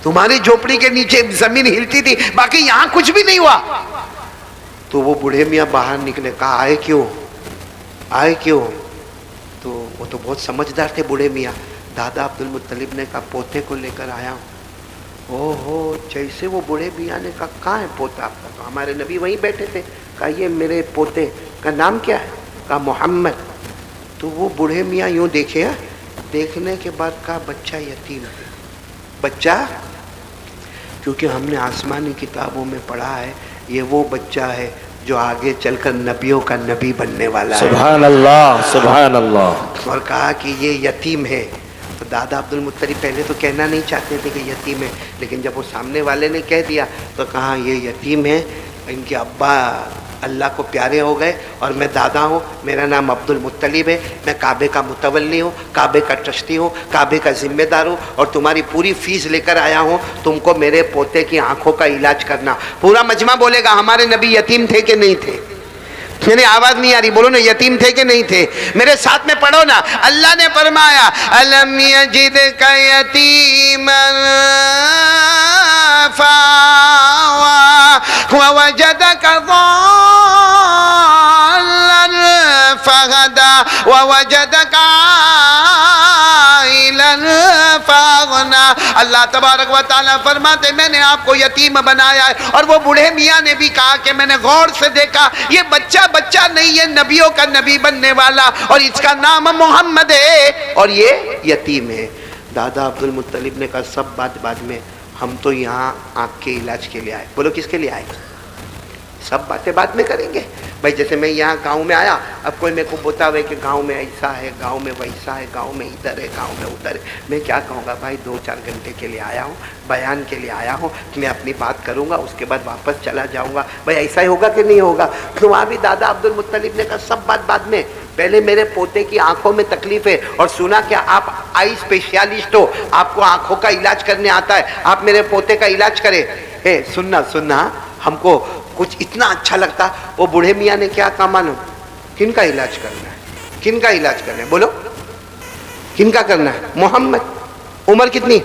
تمہاری جھوپڑی کے نیچے زمین ہلتی تھی، باقی یہاں کچھ بھی نہیں ہوا۔ تو وہ بوڑھے میاں باہر نکلے، کہا آئے کیوں؟ تو وہ تو بہت سمجھدار تھے بوڑھے میاں۔ دادا عبد المطلب نے کہا پوتے کو لے کر آیا ہوں۔ جیسے وہ بوڑھے میاں نے کہا کہاں ہے پوتا آپ کا؟ تو ہمارے نبی وہیں بیٹھے تھے، کہا یہ میرے پوتے کا نام کیا ہے؟ کہا محمد۔ تو وہ بوڑھے میاں یوں دیکھے، دیکھنے کے بعد کہا بچہ یتیم ہے، بچہ، کیونکہ ہم نے آسمانی کتابوں میں پڑھا ہے یہ وہ بچہ ہے جو آگے چل کر نبیوں کا نبی بننے والا ہے، سبحان اللہ، سبحان اللہ۔ اور کہا کہ یہ یتیم ہے۔ تو دادا عبد المطلب پہلے تو کہنا نہیں چاہتے تھے کہ یتیم ہے، لیکن جب وہ سامنے والے نے کہہ دیا تو کہا یہ یتیم ہے، ان کے ابا اللہ کو پیارے ہو گئے اور میں دادا ہوں، میرا نام عبد المطلب ہے، میں کعبے کا متولی ہوں، کعبے کا ٹرسٹی ہوں، کعبے کا ذمہ دار ہوں، اور تمہاری پوری فیس لے کر آیا ہوں تم کو میرے پوتے کی آنکھوں کا علاج کرنا۔ پورا مجمع بولے گا ہمارے نبی یتیم تھے کہ نہیں تھے؟ میری آواز نہیں آ رہی، بولو نا یتیم تھے کہ نہیں تھے؟ میرے ساتھ میں پڑھو نا، اللہ نے فرمایا الم یجدک یتیما فآویٰ ووجدک ضالا فہدیٰ ووجدک عائلا فاغنیٰ۔ اللہ تبارک و تعالیٰ فرماتے میں نے آپ کو یتیم بنایا ہے، اور وہ بوڑھے میاں نے بھی کہا کہ میں نے غور سے دیکھا یہ بچہ نہیں ہے، نبیوں کا نبی بننے والا، اور اس کا نام محمد ہے اور یہ یتیم ہے۔ دادا عبد المطلب نے کہا سب بات بعد میں، ہم تو یہاں آنکھ کے علاج کے لیے آئے۔ بولو کس کے لیے آئے؟ سب باتیں بعد میں کریں گے بھائی۔ جیسے میں یہاں گاؤں میں آیا، اب کوئی میرے کو بتا ہوئے کہ گاؤں میں ایسا ہے، گاؤں میں ویسا ہے، گاؤں میں ادھر ہے، گاؤں میں ادھر ہے، میں کیا کہوں گا بھائی 2-4 گھنٹے کے لیے آیا ہوں، بیان کے لیے آیا ہوں، میں اپنی بات کروں گا، اس کے بعد واپس چلا جاؤں گا۔ بھائی ایسا ہی ہوگا کہ نہیں ہوگا؟ تو وہاں بھی دادا عبد المطلب نے کہا سب بات بعد میں، پہلے میرے پوتے کی آنکھوں میں تکلیف ہے، اور سنا کہ آپ آئی اسپیشلسٹ ہو، آپ کو آنکھوں کا علاج کرنے آتا ہے، آپ میرے پوتے کا علاج کرے۔ سننا ہم کو کچھ اتنا اچھا لگتا، وہ بوڑھے میاں نے کیا کہا مانو؟ کن کا علاج کرنا ہے؟ کن کا علاج کرنا ہے؟ بولو کن کا کرنا ہے؟ محمد۔ عمر کتنی؟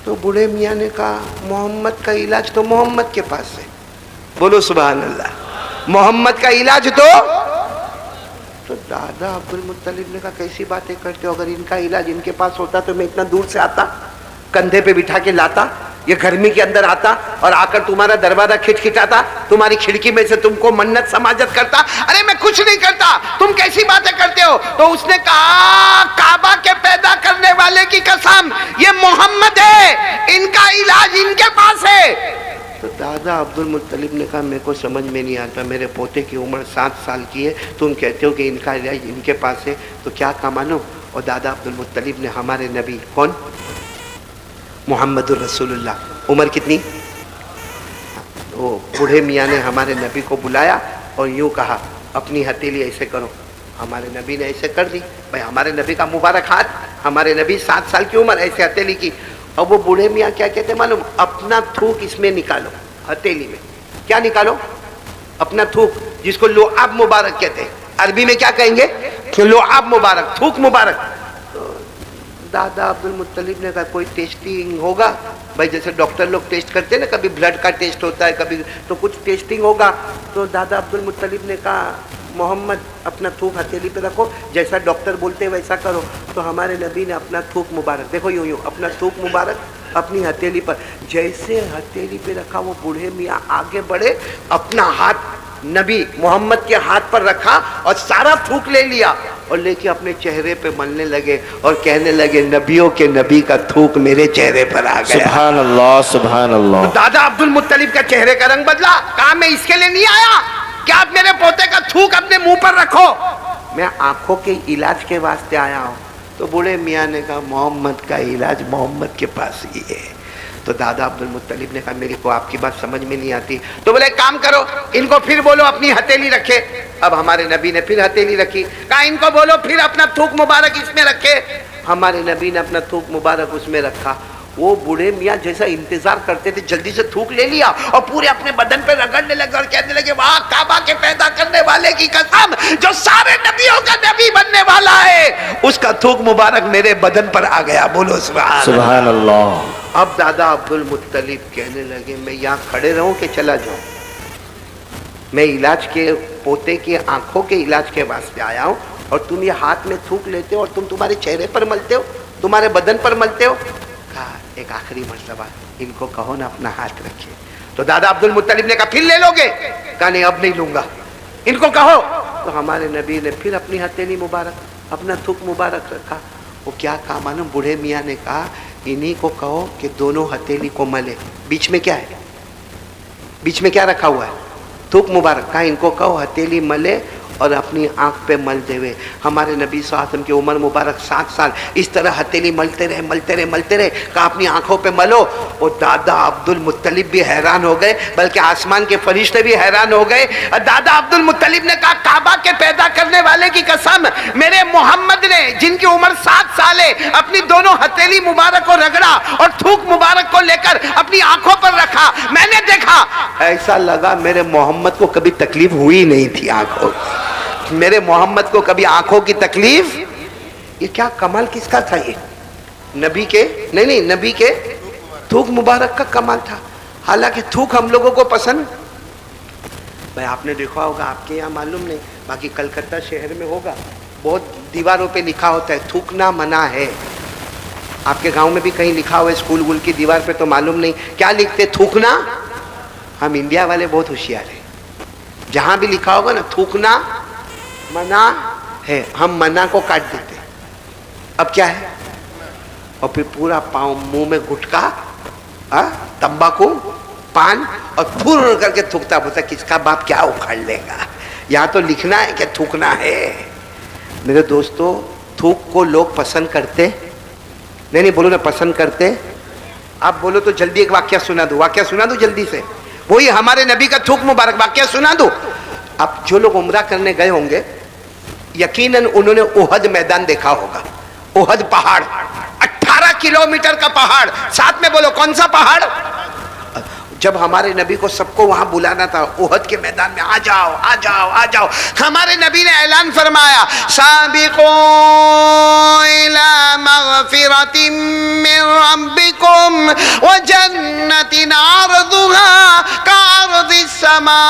تو بوڑھے میاں نے کہا محمد کا علاج تو محمد کے پاس ہے۔ بولو سبحان اللہ۔ محمد کا علاج تو دادا عبد المطلب نے کہا کیسی باتیں کرتے ہو، اگر ان کا علاج ان کے پاس ہوتا تو میں اتنا دور سے آتا، کندھے پہ بٹھا کے لاتا، یہ گرمی کے اندر آتا اور آ کر تمہارا دروازہ کھٹکھٹاتا، تمہاری کھڑکی میں سے تم کو منت سماجت کرتا۔ ارے میں کچھ نہیں کرتا، تم کیسی باتیں کرتے ہو؟ تو اس نے کہا کعبہ کے پیدا کرنے والے کی قسم یہ محمد ہے، ان کا علاج ان کے پاس ہے۔ تو دادا عبد المطلب نے کہا میرے کو سمجھ میں نہیں آتا، میرے پوتے کی عمر 7 سال کی ہے، تم کہتے ہو کہ ان کا علاج ان کے پاس ہے، تو کیا کہا مانو؟ اور دادا عبد المطلب نے ہمارے نبی کون؟ محمد الرسول اللہ، عمر کتنی؟ وہ بوڑھے میاں نے ہمارے نبی کو بلایا اور یوں کہا اپنی ہتھیلی ایسے کرو۔ ہمارے نبی نے ایسے کر دی، بھائی ہمارے نبی کا مبارک ہاتھ، ہمارے نبی 7 سال کی عمر، ایسے ہتھیلی کی۔ اور وہ بوڑھے میاں کیا کہتے معلوم؟ اپنا تھوک اس میں نکالو، ہتھیلی میں کیا نکالو؟ اپنا تھوک، جس کو لعاب مبارک کہتے ہیں، عربی میں کیا کہیں گے؟ لعاب مبارک، تھوک مبارک۔ دادا عبد المطلب نے کہا کوئی ٹیسٹنگ ہوگا؟ بھائی جیسے ڈاکٹر لوگ ٹیسٹ کرتے ہیں نا، کبھی بلڈ کا ٹیسٹ ہوتا ہے، کبھی تو کچھ ٹیسٹنگ ہوگا۔ تو دادا عبد المطلب نے کہا محمد اپنا تھوک ہتھیلی پہ رکھو، جیسا ڈاکٹر بولتے ہیں ویسا کرو۔ تو ہمارے نبی نے اپنا تھوک مبارک، دیکھو یوں اپنا تھوک مبارک اپنی ہتھیلی پر، جیسے ہتھیلی پہ رکھا وہ بوڑھے میاں آگے بڑھے، اپنا ہاتھ نبی محمد کے ہاتھ پر رکھا اور سارا تھوک لے لیا اور لے کے اپنے چہرے پہ ملنے لگے اور کہنے لگے نبیوں کے نبی کا تھوک میرے چہرے پر آ گیا. سبحان اللہ سبحان اللہ. دادا عبد المطلب کا چہرے کا رنگ بدلا. کہا میں اس کے لیے نہیں آیا کہ آپ میرے پوتے کا تھوک اپنے منہ پر رکھو, میں آنکھوں کے علاج کے واسطے آیا ہوں. تو بوڑھے میاں نے کہا محمد کا علاج محمد کے پاس ہی ہے. تو دادا عبد المطلب نے کہا میرے کو آپ کی بات سمجھ میں نہیں آتی. تو بولے ایک کام کرو, ان کو پھر بولو اپنی ہتھیلی رکھے. اب ہمارے نبی نے پھر ہتھیلی رکھی. کہا ان کو بولو پھر اپنا تھوک مبارک اس میں رکھے. ہمارے نبی نے اپنا تھوک مبارک اس میں رکھا. وہ بوڑھے میاں جیسا انتظار کرتے تھے جلدی سے تھوک لے لیا اور پورے اپنے بدن پہ رگڑنے لگے اور کہنے لگے واہ کعبہ کے پیدا کرنے والے کی قسم, جو سارے نبیوں کا نبی بننے والا ہے اس کا تھوک مبارک میرے بدن پر آ گیا. بولو سبحان اللہ. اب دادا عبد المطلب کہنے لگے میں یہاں کھڑے رہوں کہ چلا جاؤں؟ میں علاج کے پوتے کے آنکھوں کے علاج کے واسطے آیا ہوں اور تم یہ ہاتھ میں تھوک لیتے ہو اور تم تمہارے چہرے پر ملتے ہو, تمہارے بدن پر ملتے ہو. کہا ایک آخری مرتبہ ان کو کہو نا اپنا ہاتھ رکھے. تو دادا عبد المطلب نے کہا پھر لے لو گے؟ کہا نہیں اب نہیں لوں گا, ان کو کہو. تو ہمارے نبی نے پھر اپنی ہتھیلی مبارک اپنا تھوک مبارک رکھا. وہ کیا کہا معلوم؟ بوڑھے میاں نے کہا انہی کو کہو کہ دونوں ہتھیلی کو ملے. بیچ میں کیا ہے؟ بیچ میں کیا رکھا ہوا ہے؟ تھوک مبارک. کہا ان کو کہو ہتھیلی ملے اور اپنی آنکھ پہ مل دے ہوئے. ہمارے نبی صلی اللہ علیہ وسلم کی عمر مبارک 7 سال اس طرح ہتھیلی ملتے رہے. کہا اپنی آنکھوں پہ ملو. وہ دادا عبد المطلب بھی حیران ہو گئے, بلکہ آسمان کے فرشتے بھی حیران ہو گئے. دادا عبد المطلب نے کہا کعبہ کے پیدا کرنے والے کی قسم, میرے محمد نے جن کی عمر 7 سال ہے اپنی دونوں ہتھیلی مبارک کو رگڑا اور تھوک مبارک کو لے کر اپنی آنکھوں پر رکھا. میں نے دیکھا ایسا لگا میرے محمد کو کبھی تکلیف ہوئی نہیں تھی آنکھوں, میرے محمد کو کبھی آنکھوں کی تکلیف. یہ کیا کمال کس کا تھا؟ یہ نبی کے نہیں نبی کے تھوک مبارک کا کمال تھا. حالانکہ تھوک ہم لوگوں کو پسند, بھائی آپ نے دیکھا ہوگا, آپ کے یہاں معلوم نہیں, باقی کلکتہ شہر میں ہوگا, بہت دیواروں پہ لکھا ہوتا ہے تھوکنا منع ہے. آپ کے گاؤں میں بھی کہیں لکھا ہوا ہے اسکول وول کی دیوار پہ, تو معلوم نہیں کیا لکھتے تھوکنا. ہم انڈیا والے بہت ہوشیار ہیں, جہاں بھی لکھا ہوگا نا تھوکنا منع ہے, ہم منع کو کاٹ دیتے. اب کیا ہے؟ اور پھر پورا پاؤں منہ میں گٹکا, تمباکو, پان اور پھر کر کے تھوکتا بولتا کس کا باپ کیا اکھاڑ لے گا. یہاں تو لکھنا ہے کہ تھوکنا ہے. میرے دوستو تھوک کو لوگ پسند کرتے نہیں بولو نا پسند کرتے. آپ بولو تو جلدی ایک واقعہ سنا دو, واقعہ سنا دو جلدی سے. وہی ہمارے نبی کا تھوک مبارک واقعہ سنا دو. اب جو لوگ عمرہ کرنے گئے ہوں گے یقیناً انہوں نے احد میدان دیکھا ہوگا. احد پہاڑ 18 کلومیٹر کا پہاڑ, ساتھ میں بولو کون سا پہاڑ. جب ہمارے نبی کو سب کو وہاں بلانا تھا احد کے میدان میں, آ جاؤ آ جاؤ آ جاؤ, ہمارے نبی نے اعلان فرمایا سابقوا الی مغفرۃ من ربکم وجنۃ عرضها کعرض السماء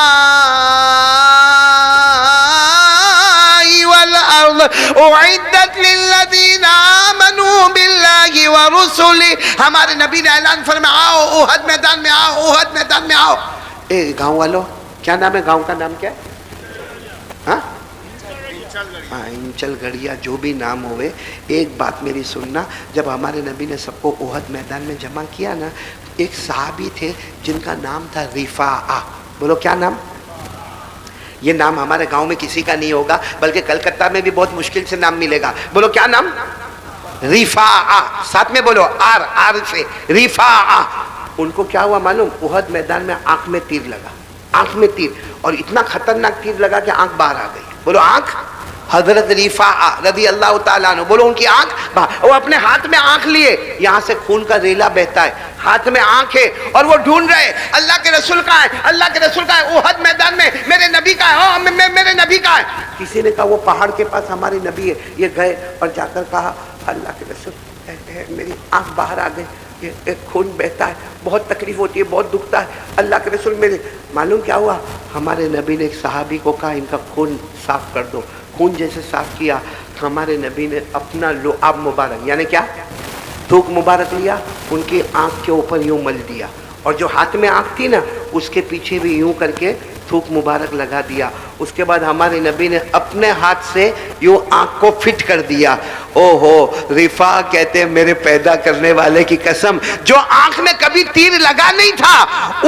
والارض اعدت للذین آمنوا باللہ ورسلہ. ہمارے نبی نے اعلان فرمایا آؤ احد میدان میں آؤ, احد میدان میں آؤ. اے گاؤں والوں کیا نام ہے؟ گاؤں کا نام کیا ہے؟ انچل گڑیا, جو بھی نام ہوئے, ایک بات میری سننا. جب ہمارے نبی نے سب کو احد میدان میں جمع کیا نا, ایک صحابی تھے جن کا نام تھا رفاعہ. بولو کیا نام؟ یہ نام ہمارے گاؤں میں کسی کا نہیں ہوگا, بلکہ کلکتہ میں بھی بہت مشکل سے نام ملے گا. بولو کیا نام؟ رفاعہ. ساتھ میں بولو آر سے رفاعہ. ان کو کیا ہوا معلوم؟ احد میدان میں آنکھ میں تیر لگا, آنکھ میں تیر, اور اتنا خطرناک تیر لگا کہ آنکھ باہر آ گئی. بولو آنکھ. حضرت رفاعہ رضی اللہ تعالیٰ عنہ, بولو ان کی آنکھ باہر. وہ اپنے ہاتھ میں آنکھ لیے, یہاں سے خون کا ریلا بہتا ہے, ہاتھ میں آنکھ ہے, اور وہ ڈھونڈ رہے اللہ کے رسول کا ہے, اللہ کے رسول کا ہے. احد میدان میں میرے نبی کا ہے, میرے نبی کا ہے. کسی نے کہا وہ پہاڑ کے پاس ہمارے نبی ہے. یہ گئے اور جا کر کہا اللہ کے رسول میری آنکھ باہر آ گئی, ایک خون بہتا ہے, بہت تکلیف ہوتی ہے, بہت دکھتا ہے. اللہ کے رسول میرے. معلوم کیا ہوا؟ ہمارے نبی نے ایک صحابی کو کہا ان کا خون صاف کر دو. خون جیسے صاف کیا, ہمارے نبی نے اپنا لعاب مبارک یعنی کیا تھوک مبارک لیا, ان کی آنکھ کے اوپر یوں مل دیا, اور جو ہاتھ میں آنکھ تھی نا اس کے پیچھے بھی یوں کر کے تھوک مبارک لگا دیا. اس کے بعد ہمارے نبی نے اپنے ہاتھ سے یوں آنکھ کو فٹ کر دیا. او ہو رفاع کہتے ہیں میرے پیدا کرنے والے کی قسم, جو آنکھ میں کبھی تیر لگا نہیں تھا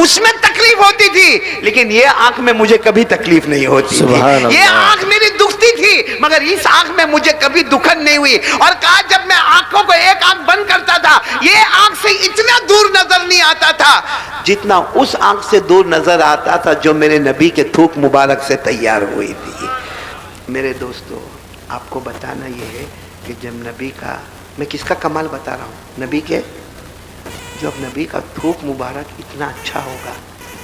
اس میں تکلیف ہوتی تھی, لیکن یہ آنکھ میں مجھے کبھی تکلیف نہیں ہوتی تھی. یہ آنکھ میری دکھتی تھی مگر اس آنکھ میں مجھے کبھی دکھن نہیں ہوئی. اور کہا جب میں آنکھوں کو ایک آنکھ بند کرتا تھا یہ آنکھ سے اتنا دور نظر نہیں آتا تھا جتنا اس آنکھ سے دور نظر آتا تھا جو میرے نبی کے تھوک مبارک سے تیار ہوئی تھی. میرے دوستو آپ کو بتانا یہ ہے کہ جب نبی کا, میں کس کا کمال بتا رہا ہوں, نبی کے, جب نبی کا تھوک مبارک اتنا اچھا ہوگا.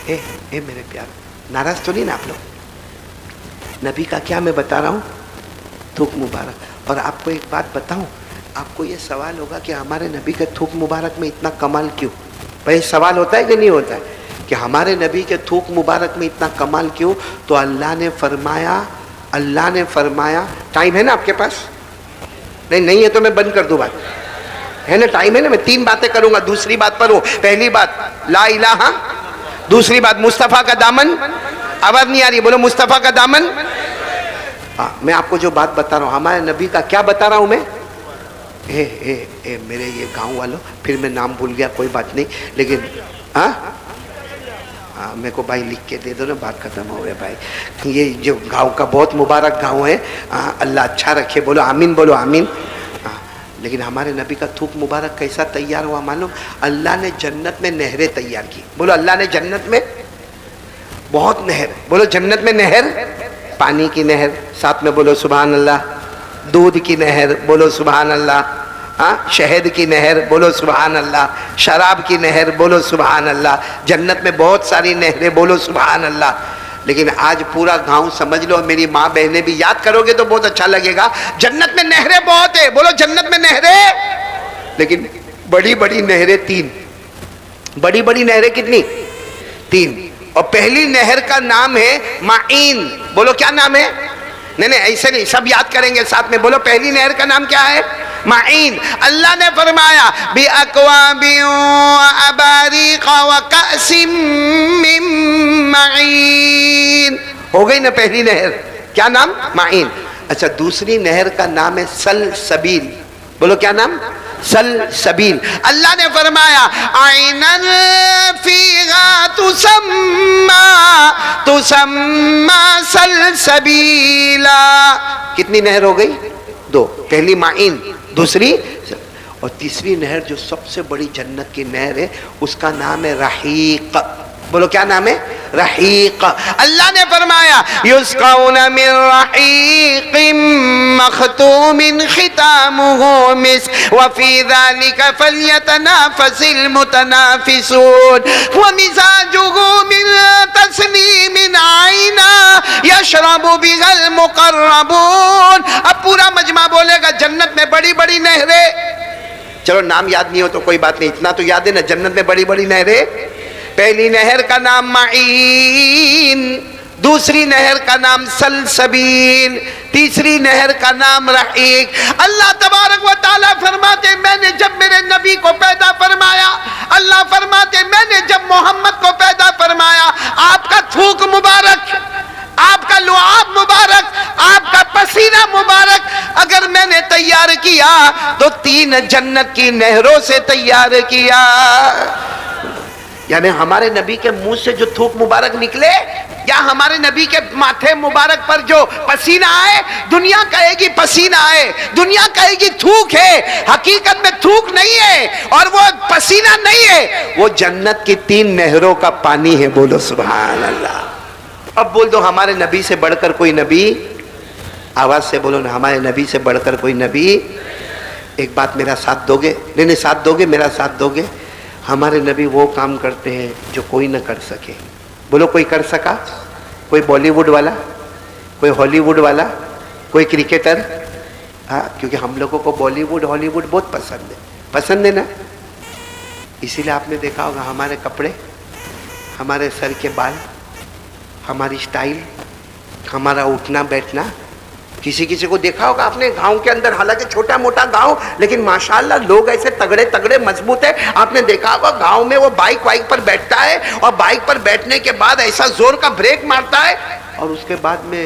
اے میرے پیار, ناراض تو نہیں نا آپ لوگ؟ نبی کا کیا میں بتا رہا ہوں, تھوک مبارک. اور آپ کو ایک بات بتاؤں, آپ کو یہ سوال ہوگا کہ ہمارے نبی کے تھوک مبارک میں اتنا کمال کیوں؟ بھائی سوال ہوتا ہے کہ نہیں ہوتا ہے کہ ہمارے نبی کے تھوک مبارک میں اتنا کمال کیوں؟ تو اللہ نے فرمایا, ٹائم ہے نا آپ کے پاس؟ نہیں ہے تو میں بند کر دوں, بات ہے نا, ٹائم ہے نا, میں 3 باتیں کروں گا. دوسری بات پر ہوں, پہلی بات لا الہ, دوسری بات مصطفیٰ کا دامن. آواز نہیں آ رہی, بولو مصطفیٰ کا دامن. میں آپ کو جو بات بتا رہا ہوں ہمارے نبی کا, کیا بتا رہا ہوں میں؟ میرے یہ گاؤں والوں, پھر میں نام بھول گیا, کوئی بات نہیں, لیکن میرے کو بھائی لکھ کے دے دو نا, بات ختم ہو گیا بھائی. یہ جو گاؤں کا بہت مبارک گاؤں ہے, اللہ اچھا رکھے, بولو آمین, بولو آمین. لیکن ہمارے نبی کا تھوک مبارک کیسا تیار ہوا معلوم؟ اللہ نے جنت میں نہریں تیار کی. بولو اللہ نے جنت میں بہت نہر, بولو جنت میں نہر, پانی کی نہر, ساتھ میں بولو سبحان اللہ, دودھ کی نہر, بولو سبحان اللہ, شہد کی نہر, بولو سبحان اللہ, شراب کی نہر, بولو سبحان اللہ. جنت میں بہت ساری نہریں, بولو سبحان اللہ. لیکن آج پورا گاؤں سمجھ لو, میری ماں بہنیں بھی یاد کرو گے تو بہت اچھا لگے گا, جنت میں نہریں بہت ہے, بولو جنت میں نہریں, لیکن بڑی بڑی نہریں 3. بڑی بڑی نہریں کتنی؟ 3. اور پہلی نہر کا نام ہے معین. بولو کیا نام ہے؟ نہیں ایسے نہیں, سب یاد کریں گے ساتھ میں, بولو پہلی نہر کا نام کیا ہے؟ معین. اللہ نے فرمایا بِأَكْوَابٍ وَأَبَارِيقَ وَكَأْسٍ مِّن مَّعِينٍ. ہو گئی نا پہلی نہر, کیا نام؟ معین. اچھا دوسری نہر کا نام ہے سلسبیل. بولو کیا نام؟ سلسبیل. اللہ نے فرمایا عَيْنًا فِيهَا تُسَمَّى سلسبیلا. کتنی نہر ہو گئی؟ 2. پہلی معین, دوسری, اور تیسری نہر جو سب سے بڑی جنت کی نہر ہے اس کا نام ہے رحیق. بولو کیا نام ہے؟ رحیق. اللہ نے فرمایا یسقون من رحیق مختوم ختامہ مسک وفی ذلک فلیتنافس المتنافسون ومزاجہ من تسنیم عینا یشرب بها المقربون. اب پورا مجمع بولے گا جنت میں بڑی بڑی نہریں. چلو نام یاد نہیں ہو تو کوئی بات نہیں, اتنا تو یاد ہے نا, جنت میں بڑی بڑی نہریں. پہلی نہر کا نام معین, دوسری نہر کا نام سلسبیل, تیسری نہر کا نام رحیق. اللہ تبارک و تعالیٰ فرماتے میں نے جب میرے نبی کو پیدا فرمایا, اللہ فرماتے میں نے جب محمد کو پیدا فرمایا, آپ کا تھوک مبارک, آپ کا لعاب مبارک, آپ کا پسینہ مبارک اگر میں نے تیار کیا تو 3 جنت کی نہروں سے تیار کیا. یعنی ہمارے نبی کے منہ سے جو تھوک مبارک نکلے یا ہمارے نبی کے ماتھے مبارک پر جو پسینہ آئے, دنیا کہے گی پسینہ آئے, دنیا کہے گی تھوک ہے, حقیقت میں تھوک نہیں ہے اور وہ پسینہ نہیں ہے, وہ جنت کی 3 نہروں کا پانی ہے. بولو سبحان اللہ. اب بول دو ہمارے نبی سے بڑھ کر کوئی نبی, آواز سے بولو نا, ہمارے نبی سے بڑھ کر کوئی نبی. ایک بات میرا ساتھ دو گے؟ نہیں ساتھ دو گے, میرا ساتھ دو گے؟ ہمارے نبی وہ کام کرتے ہیں جو کوئی نہ کر سکے. بولو کوئی کر سکا؟ کوئی بالی ووڈ والا, کوئی ہالی ووڈ والا, کوئی کرکٹر. کیونکہ ہم لوگوں کو بالی ووڈ ہالی ووڈ بہت پسند ہے نا, اسی لیے آپ نے دیکھا ہوگا ہمارے کپڑے, ہمارے سر کے بال, ہماری سٹائل, ہمارا اٹھنا بیٹھنا. کسی کسی کو دیکھا ہوگا آپ نے گاؤں کے اندر, حالانکہ چھوٹا موٹا گاؤں لیکن ماشاءاللہ لوگ ایسے تگڑے تگڑے مضبوط ہیں. آپ نے دیکھا ہوگا گاؤں میں وہ بائک وائک پر بیٹھتا ہے اور بائک پر بیٹھنے کے بعد ایسا زور کا بریک مارتا ہے, اور اس کے بعد میں